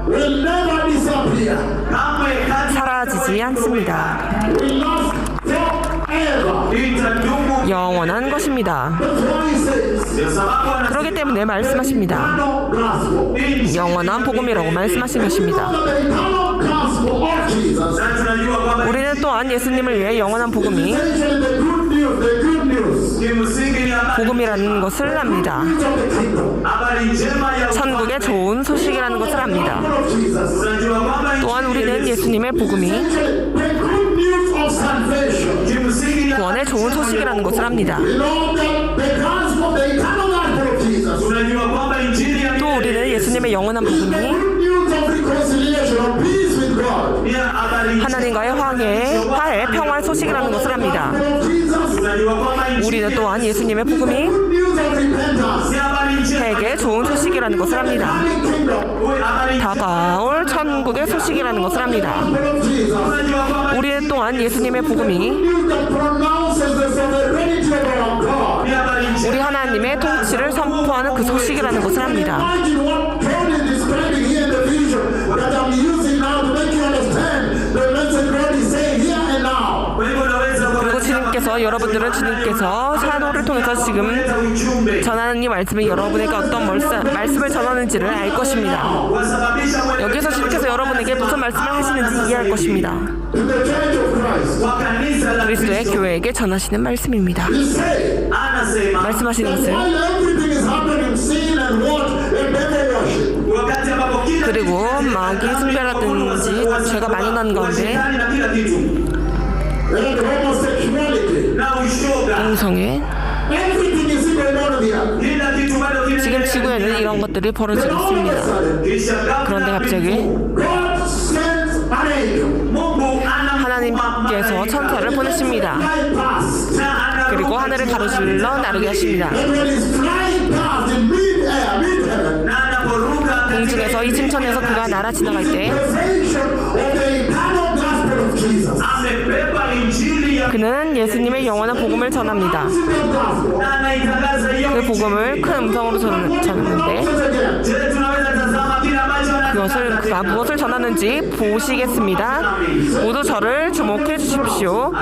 will never disappear. kamwe kati 사라지지 않습니다. Will last forever. itadumu. 영원한 것입니다. That's why he says, Ndio sababu anasema 그렇기 때문에 말씀하십니다. eternal gospel. injili 영원한 복음이라고 말씀하신 것입니다. The eternal gospel of Jesus. na tunajua kwamba 우리는 또한 예수님을 위해 영원한 복음이 Essentially the good news kimsingi ni habari 복음이라는 것을 압니다. of the kingdom. habari njema ya 천국의 좋은 소식이라는 것을 압니다. Of Jesus. tunajua kwamba 또한 우리는 예수님의 복음이 Essentially the good news of salvation. kimsingi ni 구원의 좋은 소식이라는 것을 압니다. We know that the gospel, the eternal gospel of Jesus. tunajua kwamba injili ya 또 우리는 예수님의 영원한 복음이 Good news of reconciliation, of peace with God. ni habari 하나님과의 화해, 평화의 소식이라는 것을 압니다. Of Jesus. tunajua kwamba injili 우리는 또한 예수님의 복음이 Good news of repentance. ni habari njema 회개의 좋은 소식이라는 것을 압니다. Coming kingdom. habari 다가올 천국의 소식이라는 것을 압니다. Gospel of Jesus. tunajua kwamba 우리는 또한 예수님의 복음이 News that pronounces the sovereignty of our God. ni habari njema 우리 하나님의 통치를 선포하는 그 소식이라는 것을 압니다. Imagine what God is describing here in the vision that I'm using now to make you understand the message God is saying here and now. kwa hivyo naweza 그리고 주님께서 여러분들은 주님께서 사도를 통해서 지금 ujumbe 전하는 이 말씀이 여러분에게 어떤 말씀을 전하는지를 알 것입니다. wasababisha 여기서 주님께서 여러분에게 무슨 말씀을 하시는지 이해할 것입니다. To the church of Christ. kwa kanisa la 그리스도의 교회에게 전하시는 말씀입니다. He said anasema 말씀하시는 that 것은 while everything is happening in sin and what and devil worship, wakati ambapo kila 그리고 마귀 숭배라든지 죄가 많이 난 가운데 shetani na kila kitu and homosexuality, na ushoga 동성애 everything is going on here. kila kitu bado 지금 지구에는 이런 것들이 벌어지고 All of a 있습니다. sudden, kisha 그런데 갑자기 God sends an angel. Mungu 하나님께서 천사를 보내십니다. Fly past. 그리고 하늘을 가로질러 나르게 하십니다. And when he's flying past in mid-air, mid-heaven, na anaporuka 공중에서 이 층천에서 그가 날아 지나갈 때 presentation of the eternal gospel of Jesus. amebeba injili ya 그는 예수님의 영원한 복음을 전합니다. Simple gospel. na anaitangaza hiyo 그 복음을 큰 음성으로 전했는데 Once again, je tunaweza tazama kile ambacho 그가 무엇을 전하는지 보시겠습니다. 모두 저를 주목해 주십시오.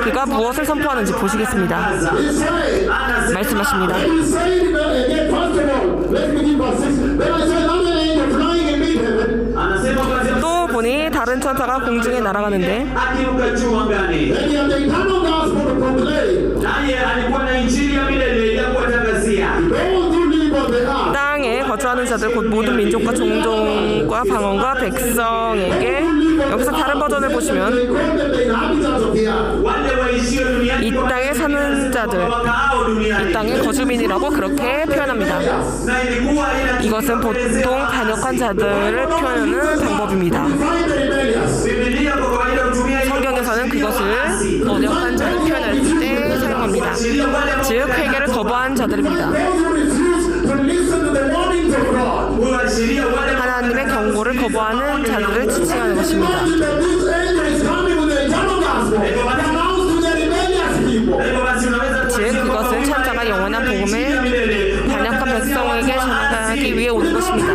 그가 무엇을 선포하는지 보시겠습니다. he said, 말씀하십니다. he said again, first of all, let's begin verse 6. Then I saw another angel flying in mid-heaven. anasema kwa 또 보니 다른 천사가 공중에 날아가는데 akiruka juu angani Then he had the eternal gospel to proclaim. naye alikuwa na injili ya milele ya kuwatangazia 곧 모든 민족과 종족과 방언과 백성에게, 여기서 다른 버전을 보시면 이 땅에 사는 자들, 이 땅의 거주민이라고 그렇게 표현합니다. 이것은 보통 반역한 자들을 표현하는 방법입니다. 성경에서는 그것을 번역한 자를 표현할 때 사용합니다. 즉 회개를 거부한 자들입니다. 하나님의 경고를 거부하는 자들을 지칭하는 것입니다. 즉 그것은 천사가 영원한 복음을 반역한 백성에게 전하기 위해 오는 것입니다.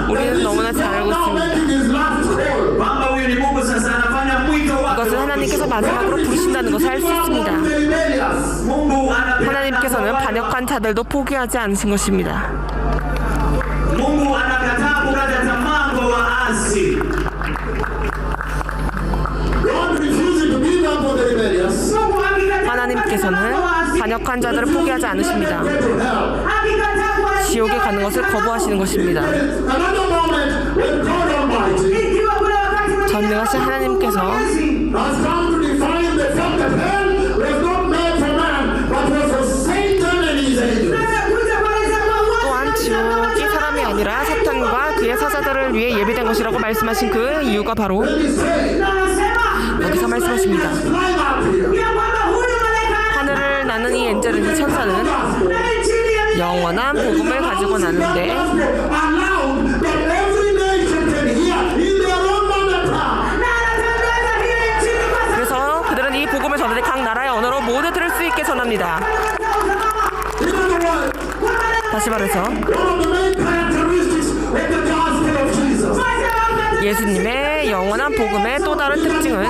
우리는 너무나 잘 알고 있습니다. 이것은 하나님께서 마지막으로 부르신다는 것을 알 수 있습니다. 하나님께서는 반역한 자들도 포기하지 않으신 것입니다. 하나님께서는 반역한 자들을 포기하지 않으십니다. 지옥에 가는 것을 거부하시는 것입니다. 전능하신 하나님께서 또한 지옥이 사람이 아니라 사탄과 그의 사자들을 위해 예비된 것이라고 말씀하신 그 이유가 바로 여기서 말씀하십니다. 하늘을 나는 이 엔젤은, 이 천사는 영원한 복음을 가지고 나는데 그래서 그들은 이 복음을 전하되 각 나라의 언어로 모두 들을 수 있게 전합니다. 다시 말해서 예수님의 영원한 복음의 또 다른 특징은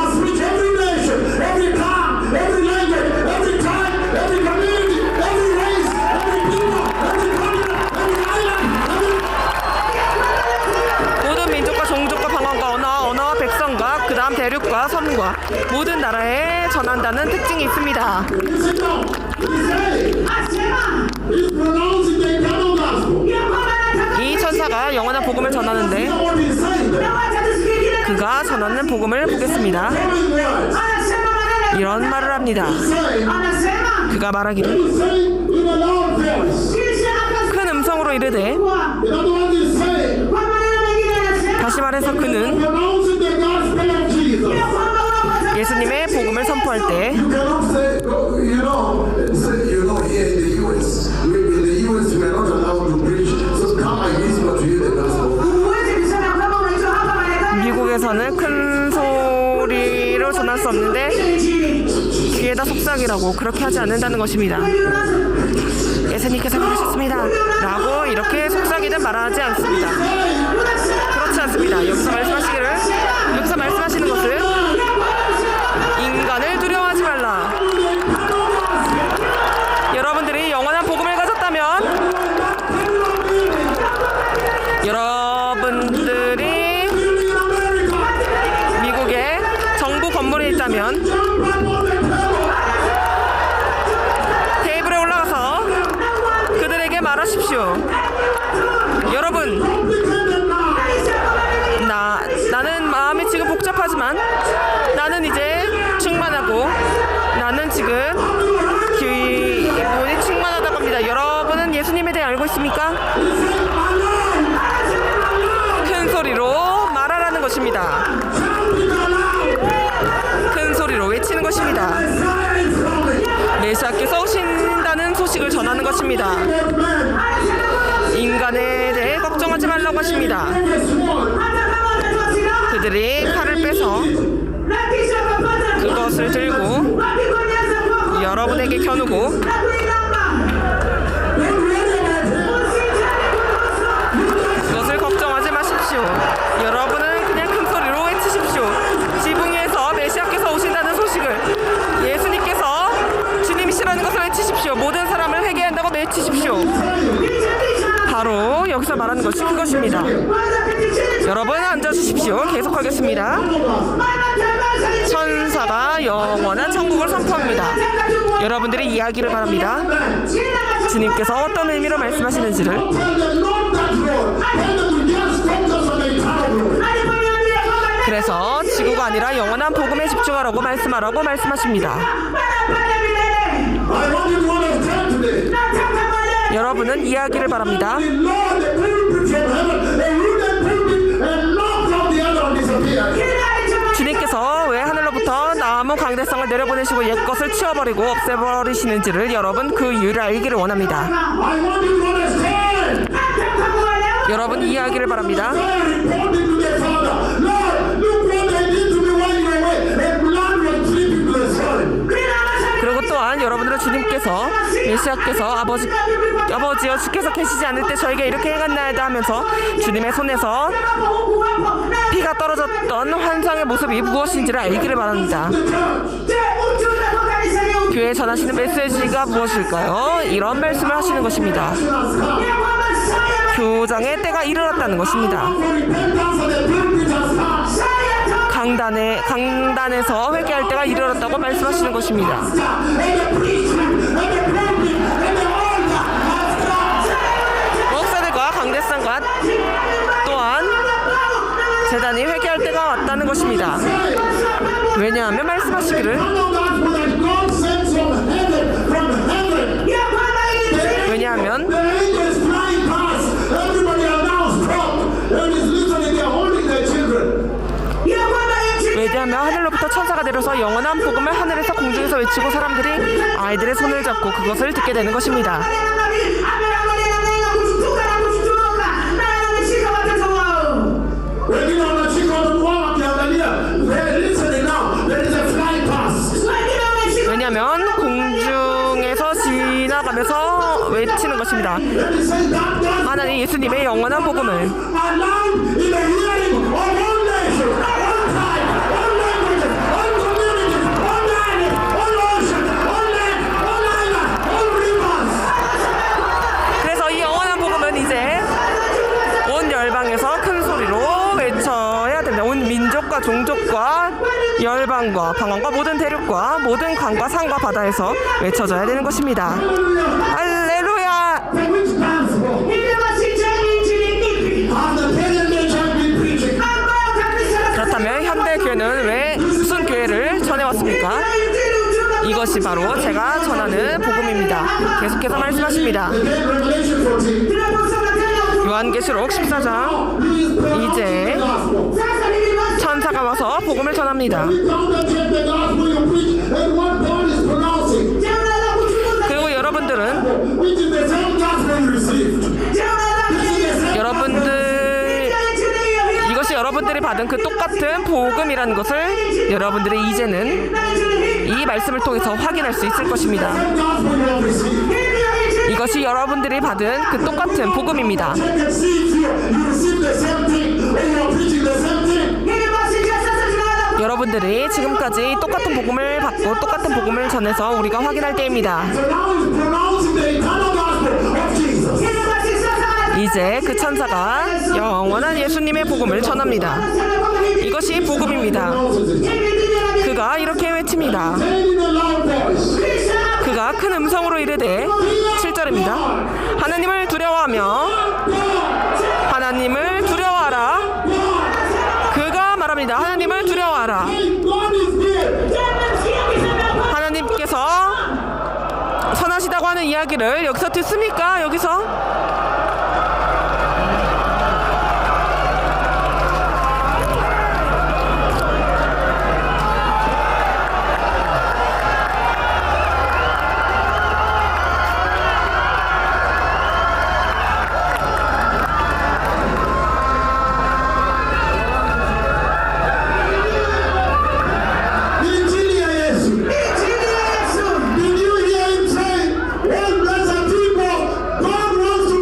모든 민족과 종족과 방언과 언어와 백성과 그 다음 대륙과 섬과 모든 나라에 전한다는 특징이 있습니다. 이 천사가 영원한 복음을 전하는데 그가 전하는 복음을 보겠습니다. 이런 말을 합니다. 그가 말하기를 큰 음성으로 이르되, 다시 말해서 그는 예수님의 복음을 선포할 때 미국에서는 큰 소리로 전할 수 없는데 귀에다 속삭이라고 그렇게 하지 않는다는 것입니다. 예수님께서 그러셨습니다 라고 이렇게 속삭이든 말하지 않습니다. 그렇지 않습니다. 여기서 말씀하시는 것은 인간을 두려워하지 말라. 여러분들이 영원한 복음을 가졌다면, 여러분들이 미국의 정부 건물에 있다면 테이블에 올라가서 그들에게 말하십시오. 여러분, 나는 마음이 지금 복잡하지만 나는 이제 충만하고 나는 지금 기분이 충만하다고 합니다. 여러분은 예수님에 대해 알고 있습니까? 큰 소리로 말하라는 것입니다. 큰 소리로 외치는 것입니다. 메시아께서 오신다는 소식을 전하는 것입니다. 인간에 대해 걱정하지 말라고 하십니다. 그들이 칼을 빼서 그것을 들고 여러분에게 겨누고 그것을 걱정하지 마십시오. 여러분은 그냥 큰 소리로 외치십시오. 지붕 위에서 메시아께서 오신다는 소식을, 예수님께서 주님이시라는 것을 외치십시오. 모든 사람을 회개한다고 외치십시오. 바로 여기서 말하는 것이 그것입니다. 여러분 앉아주십시오. 계속하겠습니다. 천사가 영원한 천국을 선포합니다. 여러분들이 이해하기를 바랍니다. 주님께서 어떤 의미로 말씀하시는지를. Tell them not that road. Tell them to just focus on the eternal glory. 그래서 지구가 아니라 영원한 복음에 집중하라고 말씀하라고 말씀하십니다. I want you to understand today. 여러분은 이해하기를 바랍니다. The Lord, the pulpit from heaven, the wooden pulpit, and not from the other disappeared. 주님께서 왜 하늘로부터 나무 강대상을 내려보내시고 옛것을 치워버리고 없애버리시는지를 여러분 그 이유를 알기를 원합니다. I want you to understand. 여러분 이해하기를 바랍니다. Reporting to their father, Lord, look what they did to me while you were away. The blood was dripping to the soil. 그리고 또한 여러분들은 주님께서 메시아께서 아버지여 주께서 계시지 않을 때 저에게 이렇게 행했나이다 하면서 주님의 손에서 피가 떨어졌던 환상의 모습이 무엇인지를 알기를 바랍니다. 교회에 전하시는 메시지가 무엇일까요? 이런 말씀을 하시는 것입니다. 교장의 때가 이르렀다는 것입니다. 강단에서 회개할 때가 이르렀다고 말씀하시는 것입니다. 목사들과 강대상과 또한 제단이 회개할 때가 왔다는 것입니다. 왜냐하면 말씀하시기를 왜냐하면 왜냐하면 하늘로부터 천사가 내려서 영원한 복음을 하늘에서 공중에서 외치고 사람들이 아이들의 손을 잡고 그것을 듣게 되는 것입니다. 왜냐하면 공중에서 지나가면서 외치는 것입니다. 하나님 예수님의 영원한 복음을 그래서 이 영원한 복음은 이제 온 열방에서 큰 소리로 외쳐야 됩니다. 온 민족과 종족과 열방과 방언과 모든 대륙과 모든 강과 산과 바다에서 외쳐져야 되는 것입니다. 할렐루야! 그렇다면 현대 교회는 왜 무슨 교회를 전해왔습니까? 이것이 바로 제가 전하는 복음입니다. 계속해서 말씀하십니다. 요한계시록 14장 이제 천사가 와서 복음을 전합니다. 그리고 여러분들은 이것이 여러분들이 받은 그 똑같은 복음이라는 것을 여러분들이 이제는 이 말씀을 통해서 확인할 수 있을 것입니다. 이것이 여러분들이 받은 그 똑같은 복음입니다. 여러분들이 지금까지 똑같은 복음을 받고 똑같은 복음을 전해서 우리가 확인할 때입니다. 이제 그 천사가 영원한 예수님의 복음을 전합니다. 이것이 복음입니다. 그가 이렇게 외칩니다. 그가 큰 음성으로 이르되 7절입니다. 하나님을 두려워하며 하나님을 두려워하라. 그가 말합니다. 하나님을 두려워하라. 하나님께서 선하시다고 하는 이야기를 여기서 듣습니까? 여기서? Did you hear him say, "Oh, blessed people, God wants to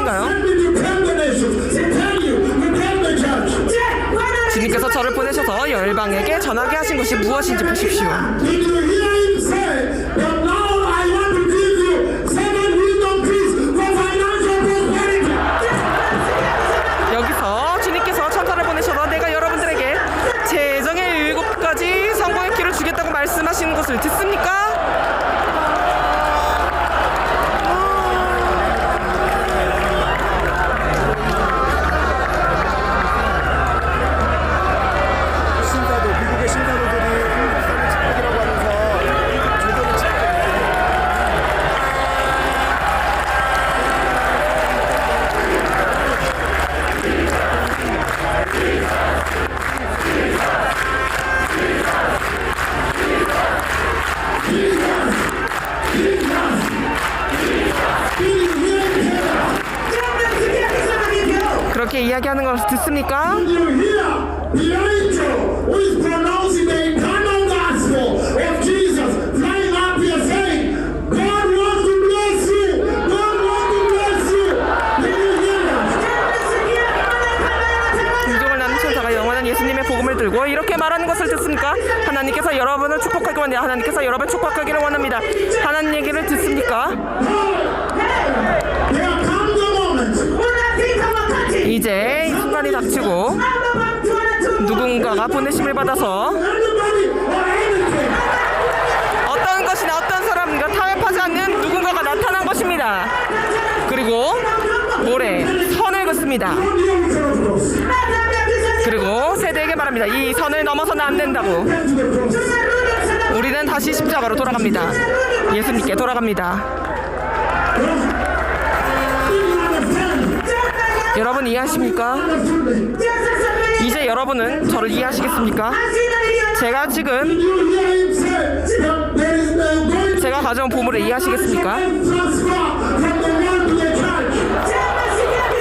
무엇일까요? sent me to tell the nations, to tell you, to tell the church. 주님께서 저를 보내셔서 열방에게 전하게 하신 것이 무엇인지 보십시오. Did you hear him say that now I want to give you 7 wisdom keys for financial prosperity? 여기서 주님께서 천사를 보내셔서 내가 여러분들에게 재정의 7가지 성공의 키를 주겠다고 말씀하시는 것을 듣습니까? 미국의 신사도들이 한국산의 축복이라고 하면서 조선의 축복. 그렇게 이야기하는 것을 듣습니까? Did you hear the angel who is pronouncing the eternal gospel of Jesus flying up here saying, God wants to bless you. God wants to bless you. Did you hear that? 공중을 나는 천사가 영원한 예수님의 복음을 들고 이렇게 말하는 것을 듣습니까? 하나님께서 여러분을 축복하기 원해요. 하나님께서 여러분을 축복하기를 원합니다. 하나님 얘기를 듣습니까? There comes a moment. 이제 이 순간이 닥치고 누군가가 보내심을 받아서 Anybody or anything. 어떤 것이나 어떤 사람과 타협하지 않는 누군가가 나타난 것입니다. 그리고 모래 선을 긋습니다. 그리고 세대에게 말합니다. 이 선을 넘어서는 안 된다고. 우리는 다시 십자가로 돌아갑니다. 예수님께 돌아갑니다. 여러분 이해하십니까? 이제 여러분은 저를 이해하시겠습니까? 제가 지금 You hear him say that there is going 제가 가져온 보물을 이해하시겠습니까? transfer from the world to the church.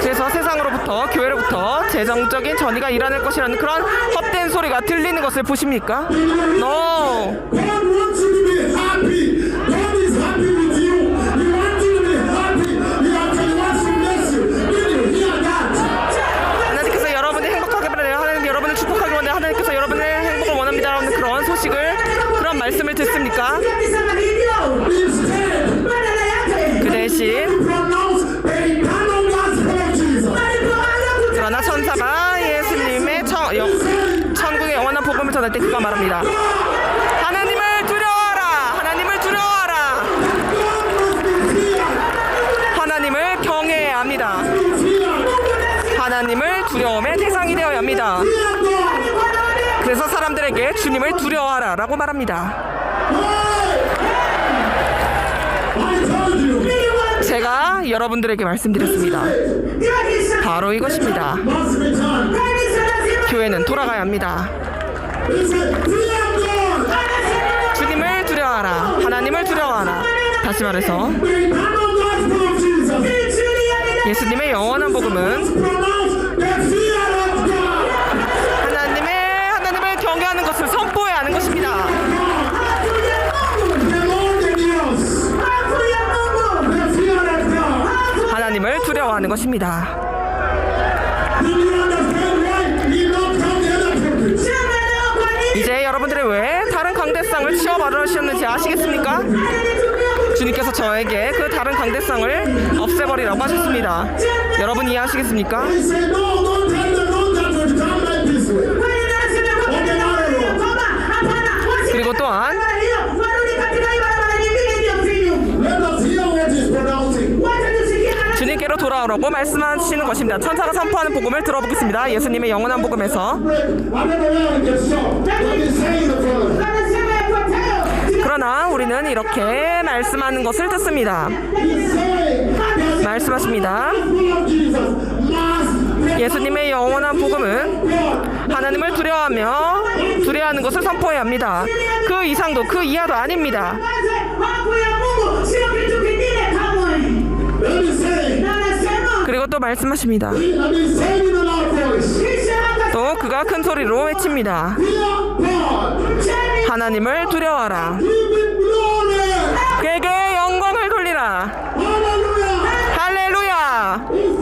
그래서 세상으로부터 교회로부터 재정적인 전이가 일어날 것이라는 그런 헛된 소리가 들리는 것을 보십니까? No. God wants you to be happy. God is happy with you. He wants you to be happy. He actually wants to bless you. Did you hear that? 하나님께서 여러분이 행복하게 바라요. 하나님 여러분을 축복하기 원해요. 하나님께서 여러분의 행복을 원합니다라는 그런 소식을 그런 말씀을 듣습니까? Instead, 그 대신 pronounce the eternal gospel of Jesus. 그러나 천사가 예수님의 천국의 영원한 복음을 전할 때 그가 말합니다. 하나님을 두려워하라. 하나님을 두려워하라. God must be feared. 하나님을 경외해야 합니다. Feared. 하나님을 두려움의 대상이 되어야 합니다. Fear God. 그래서 사람들에게 주님을 두려워하라 라고 말합니다. I told you. 제가 여러분들에게 말씀드렸습니다. 바로 이것입니다. Must return. 교회는 돌아가야 합니다. He said, fear God. 주님을 두려워하라. 하나님을 두려워하라. 다시 말해서 The eternal gospel of Jesus. 예수님의 영원한 복음은 Pronounce the fear of God. 하나님을 경외하는 것을 선포해야 하는 것입니다. The Lord and yours. The fear of God. 하나님을 두려워하는 것입니다. Did you understand why he knocked on the other pulpit? 이제 여러분들이 왜 다른 강대상을 치워버리셨는지 아시겠습니까? 주님께서 저에게 그 다른 강대상을 없애버리라고 하셨습니다. 여러분 이해하시겠습니까? He said, no, don't tell them, don't tell them to come like this way. 그리고 또한 Let us hear what he's pronouncing. 주님께로 돌아오라고 말씀하시는 것입니다. 천사가 선포하는 복음을 들어보겠습니다. 예수님의 영원한 복음에서 I don't know where we get stopped. What he's saying, the brother. 그러나 우리는 이렇게 말씀하는 것을 듣습니다. He's saying, 말씀하십니다. full of Jesus must 예수님의 영원한 복음은 하나님을 두려워하며 두려워하는 것을 선포해야 합니다. 그 이상도 그 이하도 아닙니다. Let me say, 그리고 또 말씀하십니다. and he's saying in a loud voice, 또 그가 큰 소리로 외칩니다. fear God. 하나님을 두려워하라. Give him glory. 그에게 영광을 돌리라. Hallelujah. 할렐루야. He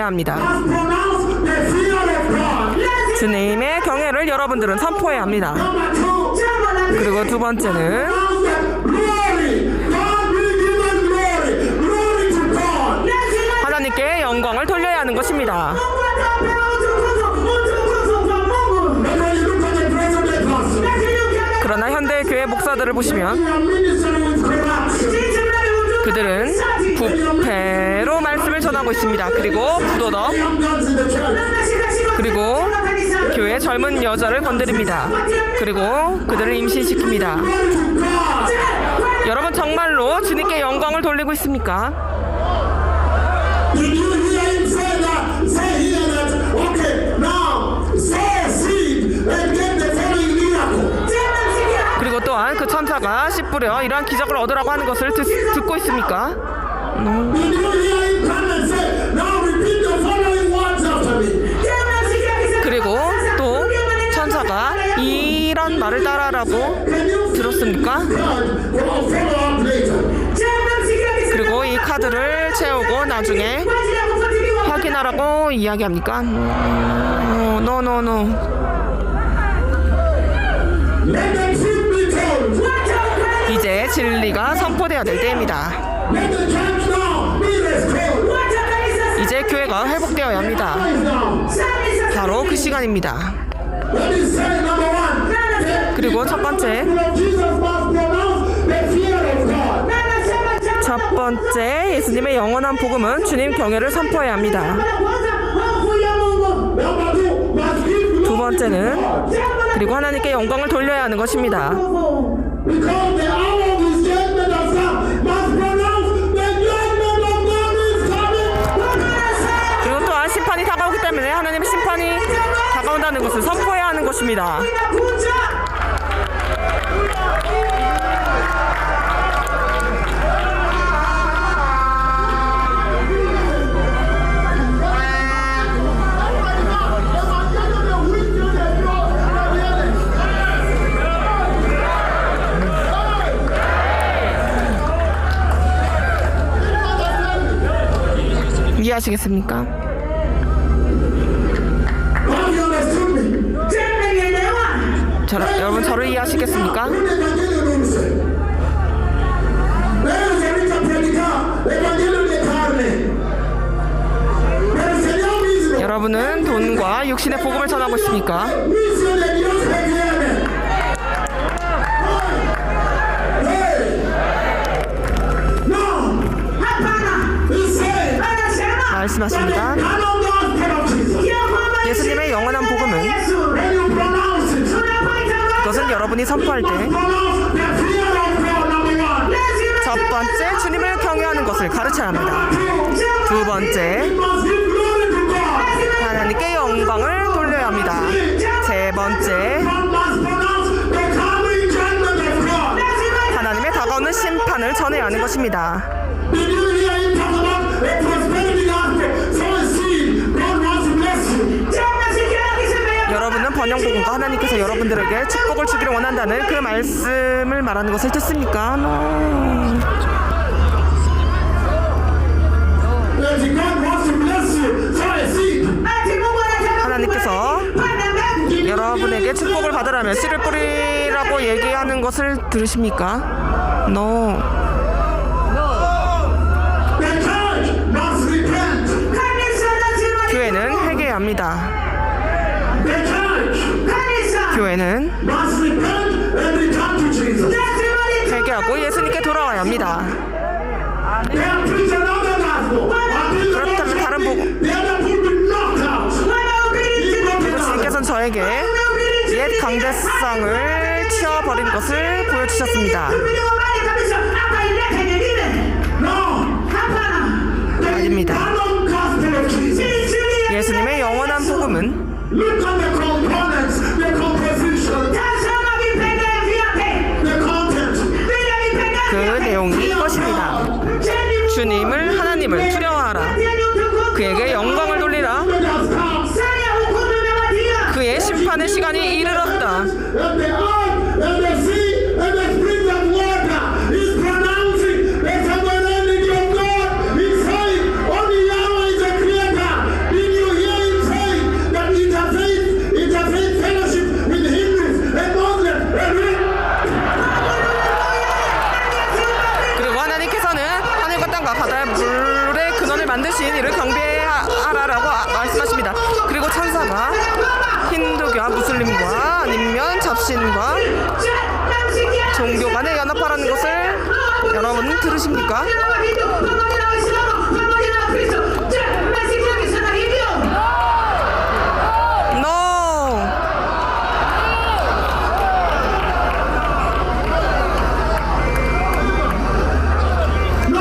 선포해야 합니다. must pronounce the fear of God. 주님의 경외를 여러분들은 선포해야 합니다. Number two, 그리고 두 번째는 pronounce the glory. God will give us glory. Glory to God. 하나님께 영광을 돌려야 하는 것입니다. But when you look at the present day pastor, 그러나 현대 교회 목사들을 보시면 they are ministering with corruption. 그들은 부패로 말씀을 전하고 있습니다. 그리고 부도덕, Young guns in the church. 그리고 교회 젊은 여자를 건드립니다. 그리고 그들을 임신시킵니다. Glory to God. 여러분 정말로 주님께 영광을 돌리고 있습니까? Did you hear him say that? Say here that, okay, now sow a seed and get the following miracle. 그리고 또한 그 천사가 씨 뿌려 이러한 기적을 얻으라고 하는 것을 듣고 있습니까? Did you hear him come and say, now repeat the following words after me? 그리고 또 천사가 이런 말을 따라라고 Can you 들었습니까? God will follow up later? 그리고 이 카드를 채우고 나중에 확인하라고 이야기합니까? 노. Let the truth be told. 이제 진리가 선포되어야 될 때입니다. Let the church now be restored. 이제 교회가 회복되어야 합니다. Rise now. 바로 그 시간입니다. Let me say number one. 그리고 첫 번째, Jesus must pronounce the fear of God. 첫 번째 예수님의 영원한 복음은 주님 경외를 선포해야 합니다. Number two, must give 두 번째는 그리고 하나님께 영광을 돌려야 하는 것입니다. because the hour of his judgment has come. Must pronounce the judgment of God is coming. 그리고 또한 심판이 다가오기 때문에 하나님의 심판이 다가온다는 것을 선포해야 하는 것입니다. 이해하시겠습니까? Have you understood me? 여러분 저를 이해하시겠습니까? Un evangelio dulce. Pero se ahorita predicar evangelio de carne. Pero el Señor mismo. 여러분은 돈과 육신의 복음을 전하고 있습니까? Juicio de Dios que viene. Hey. No. He said. 말씀하십니다. Canon gospel of Jesus. 예수님의 영원한 복음은 When you pronounce it, 그것은 여러분이 선포할 때 pronounce the fear of God, number one. 첫 번째 주님을 경외하는 것을 가르쳐야 합니다. 두 번째 Must give glory to God. 하나님께 영광을 돌려야 합니다. 세 번째 Must pronounce the coming judgment of God. 하나님의 다가오는 심판을 전해야 하는 것입니다. Did you hear him talk about a prosperity gospel? Sow a seed. God wants to bless you. 여러분은 번영복음과 하나님께서 여러분들에게 축복을 주기를 원한다는 그 말씀을 말하는 것을 듣습니까? If God wants to bless you, sow a seed. 하나님께서 여러분에게 축복을 받으라면 씨를 뿌리라고 얘기하는 것을 들으십니까? No. The church must repent. 교회는 회개해야 합니다. The church 교회는 must repent and return to Jesus. 회개하고 예수님께 돌아와야 합니다. They have preached another gospel. Until the 그렇다면 다른 복음, the other people be knocked out. 그리고 주님께서는 저에게 옛 강대상을 치워버린 것을 보여주셨습니다. No. 아닙니다. Canon gospel of Jesus. 예수님의 영원한 복음은 Look at the components, the composition, the content. 그 내용이 이것입니다. 주님을 하나님을 두려워하라. 그에게 영광을 돌리라. It has come. 그의 심판의 시간이 이르렀다. And the earth and the sea and the springs of water is pronouncing the sovereignty of God. He's saying only Yahweh is the creator. 있습니다. 종교 간의 연합하라는 것을 여러분 들으십니까?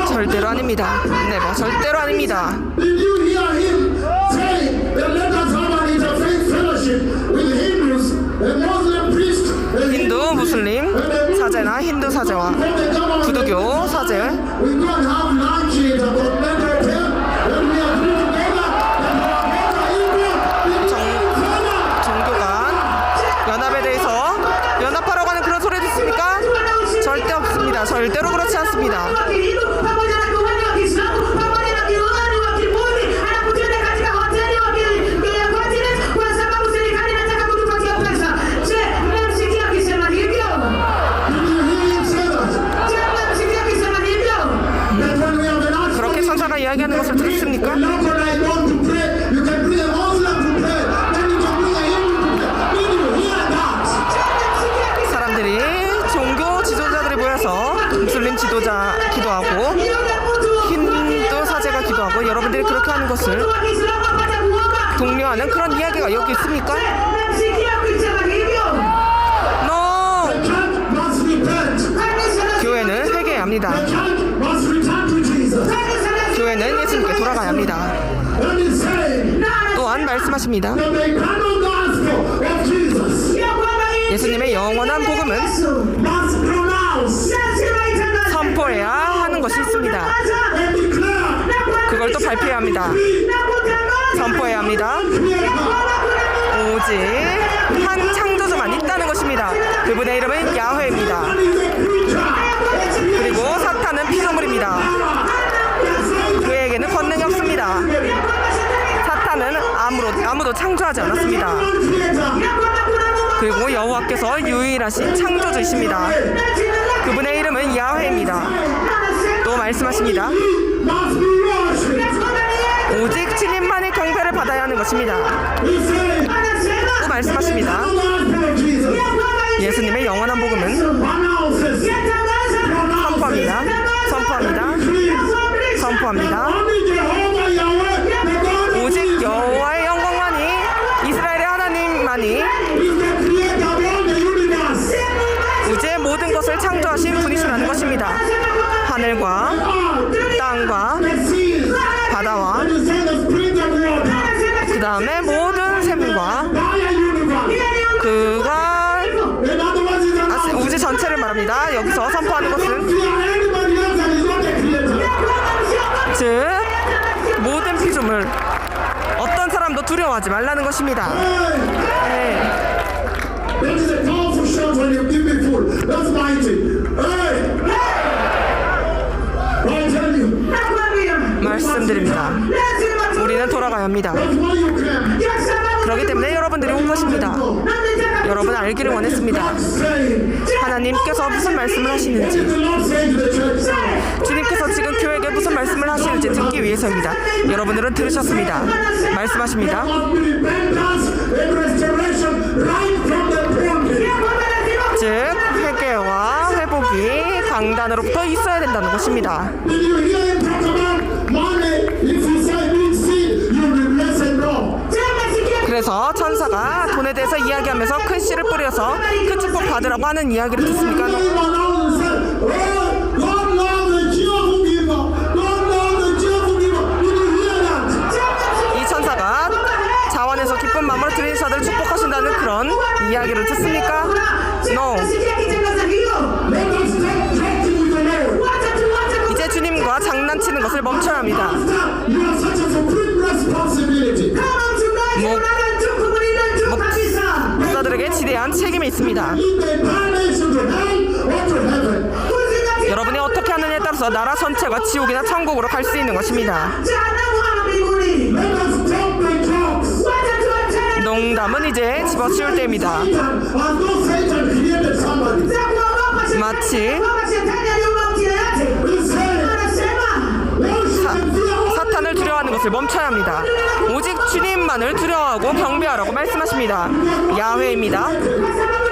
절대로 아닙니다. 네, 뭐 절대로 아닙니다. Did you hear him say that let us have an interfaith fellowship with Hindus, a Muslim priest, 힌두 무슬림 사제나 힌두 사제와 부두교 사제 we go and have lunch in the continental hotel, and we agree together that our brother India is doing further. 종교 간 연합에 대해서 연합하라고 하는 그런 소리 듣습니까? 절대 없습니다. 절대로 그렇지 않습니다. 그렇게 천사가 이야기하는 것을 들었습니까? 사람들이 종교 지도자들이 모여서 무슬림 지도자 기도하고 힌두 사제가 기도하고 여러분들이 그렇게 하는 것을 독려하는 그런 이야기가 여기 있습니까? No! 교회는 회개해야 합니다. 교회는 예수님께 돌아가야 합니다. 또한 말씀하십니다. 예수님의 영원한 복음은 선포해야 하는 것이 있습니다. 그걸 또 발표해야 합니다. 선포해야 합니다. 오직 한 창조주만 있다는 것입니다. 그분의 이름은 야훼입니다. 그리고 사탄은 피조물입니다. 그에게는 권능이 없습니다. 사탄은 아무도 창조하지 않았습니다. 그리고 여호와께서 유일하신 창조주이십니다. 그분의 이름은 야훼입니다. 또 말씀하십니다. 오직 주님만의 경배를 받아야 하는 것입니다. 또 말씀하십니다. 예수님의 영원한 복음은 선포합니다. 선포합니다. 선포합니다. 오직 여호와의 영광만이, 이스라엘의 하나님만이 이제 모든 것을 창조하신 분이시라는 것입니다. 하늘과 땅과 바다와 그 다음에 모든 샘과 그가 우주 전체를 말합니다. 여기서 선포하는 것은 즉 모든 피조물 어떤 사람도 두려워하지 말라는 것입니다. 네. 말씀드립니다. 우리는 돌아가야 합니다. 그렇기 때문에 여러분들이 온 것입니다. 여러분 알기를 원했습니다. 하나님께서 무슨 말씀을 하시는지, 주님께서 지금 교회에게 무슨 말씀을 하시는지 듣기 위해서입니다. 여러분들은 들으셨습니다. 말씀하십니다. 즉 회개와 회복이 강단으로부터 있어야 된다는 것입니다. 그래서 천사가 돈에 대해서 이야기하면서 큰 씨를 뿌려서 큰 축복 받으라고 하는 이야기를 듣습니까? 이 천사가 자원에서 기쁜 마음으로 드린 자들을 축복하신다는 그런 이야기를 듣습니까? No. 이제 주님과 장난치는 것을 멈춰야 합니다. 목사들에게 지대한 책임이 있습니다. 여러분이 어떻게 하느냐에 따라서 나라 전체가 지옥이나 천국으로 갈 수 있는 것입니다. 농담은 이제 집어치울 때입니다. 마치 사탄을 두려워하는 것을 멈춰야 합니다. 오직 주님만을 두려워하고 경배하라고 말씀하십니다. 야훼입니다.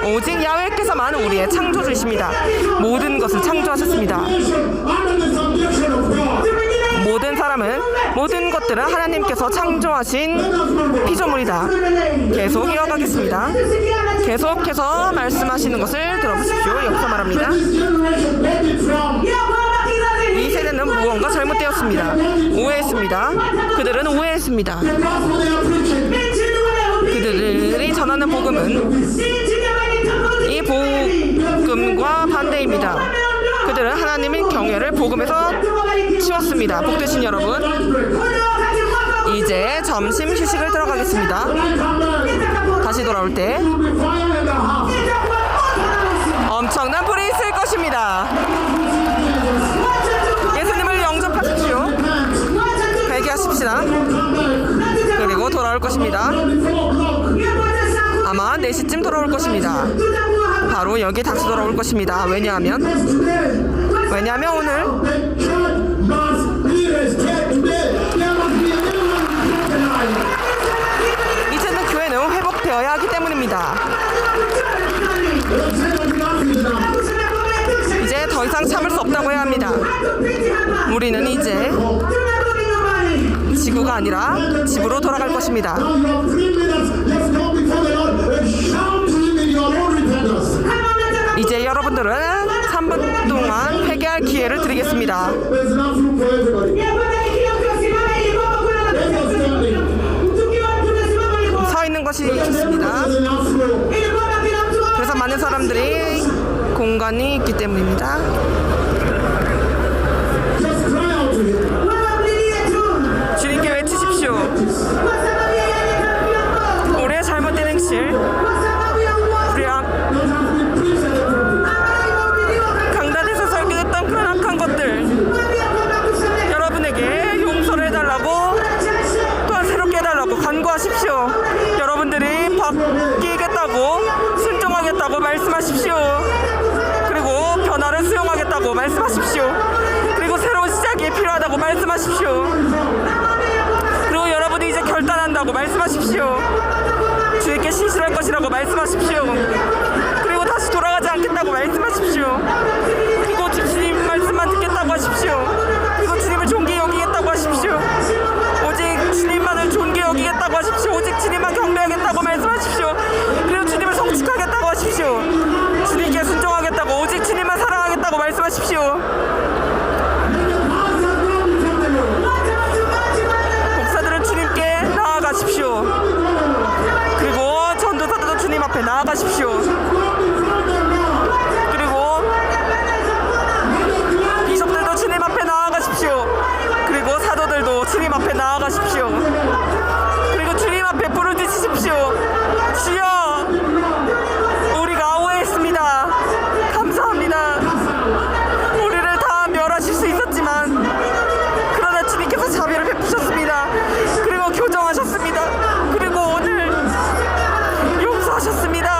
오직 야훼께서만 우리의 창조주이십니다. 모든 것을 창조하셨습니다. 모든 사람은, 모든 것들은 하나님께서 창조하신 피조물이다. 계속 이어가겠습니다. 계속해서 말씀하시는 것을 들어보십시오. 여기서 말합니다. 이 세대는 무언가 잘못되었습니다. 오해했습니다. 그들은 오해했습니다. 그들이 전하는 복음은 이 복음과 반대입니다. 그들은 하나님의 경외를 복음에서 치웠습니다. 복되신 여러분, 이제 점심 휴식을 들어가겠습니다. 다시 돌아올 때 엄청난 불이 있을 것입니다. 예수님을 영접하십시오. 회개하십시다. 그리고 돌아올 것입니다. 아마 4시쯤 돌아올 것입니다. 바로 여기 다시 돌아올 것입니다. 왜냐하면 오늘 이제는 교회는 회복되어야 하기 때문입니다. 이제 더 이상 참을 수 없다고 해야 합니다. 우리는 이제 지구가 아니라 집으로 돌아갈 것입니다. 이제 여러분들은 3분 동안 회개할 기회를 드리겠습니다. 서 있는 것이 좋습니다. 그래서 많은 사람들이 공간이 있기 때문입니다. 주님께 외치십시오. 우리의 잘못된 행실, 강단에서 설교했던 그런 악한 것들, 여러분에게 용서를 해달라고, 또한 새롭게 해달라고 간구하십시오. 여러분들이 바뀌겠다고, 순종하겠다고 말씀하십시오. 그리고 변화를 수용하겠다고 말씀하십시오. 그리고 새로운 시작이 필요하다고 말씀하십시오. 그리고 여러분이 이제 결단한다고 말씀하십시오. 주님께 신실할 것이라고 말씀하십시오. 그리고 다시 돌아가지 않겠다고 말씀하십시오. 그리고 주님 말씀만 듣겠다고 하십시오. 그리고 주님을 존귀 여기겠다고 하십시오. 오직 주님만을 존귀 여기겠다고 하십시오. 오직 주님만 경배하겠다고 말씀하십시오. 그리고 주님을 성취하겠다고 하십시오. 주님께 순종하겠다고, 오직 주님만 사랑하겠다고 말씀하십시오. 목사들은 주님께 나아가십시오. 그리고 전도사들도 주님 앞에 나아가십시오. 그리고 비숍들도 주님 앞에 나아가십시오. 그리고 사도들도 주님 앞에 나아가십시오. 그리고 주님 앞에 부르짖으십시오. 주여, 우리가 오해했습니다. 감사합니다. 우리를 다 멸하실 수 있었지만 그러나 주님께서 자비를 베푸셨습니다. 그리고 교정하셨습니다. 그리고 오늘 용서하셨습니다.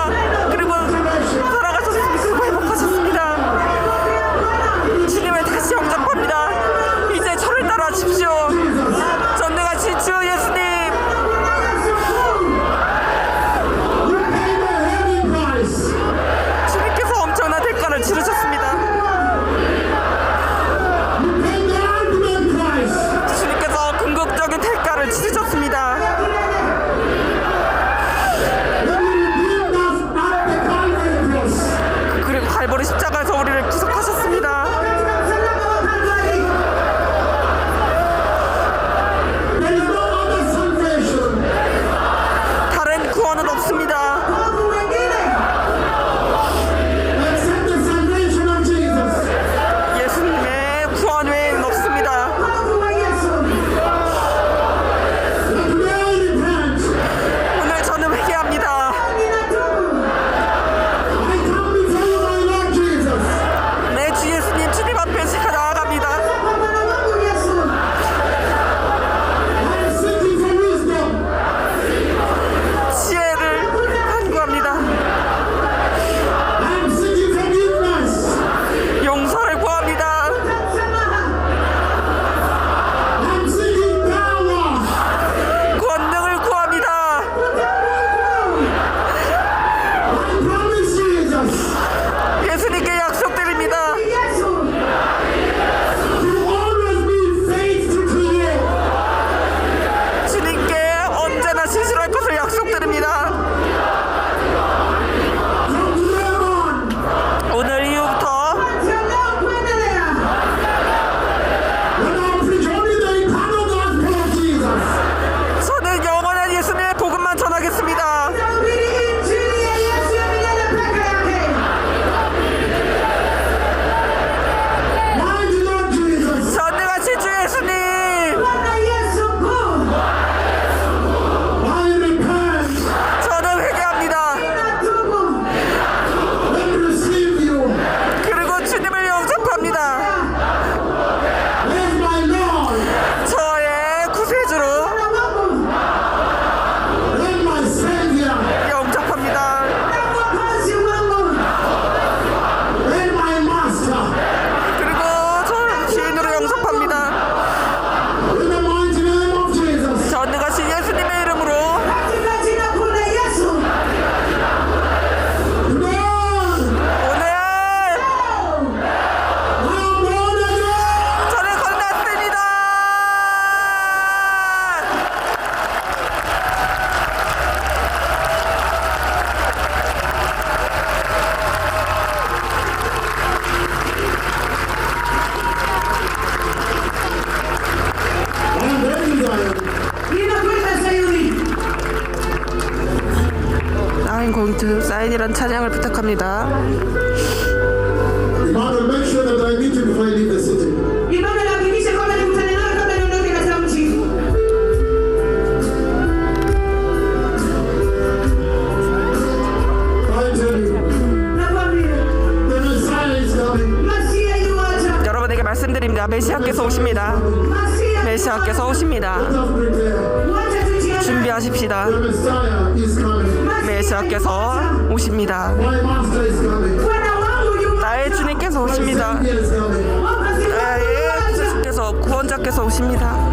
찬양을 부탁합니다. Emmanuel, make sure that I meet you before I leave the city. Emmanuel, hakikisha kwamba nikutane nawe kabla niondoke katika mji. I tell you, Nakwambia, the Messiah is coming. Masia yuaja. 여러분에게 말씀드립니다. 메시아께서 오십니다. Masia 메시아께서 오십니다. Just prepare. wacha tujiandae. 준비하십시다. The Messiah is coming. 메시아께서 오십니다. My master is coming. Bwana wangu yu 나의 주님께서 오십니다. Savior is coming. Wakati wangu 나의 yuaja. 주님께서 구원자께서 오십니다.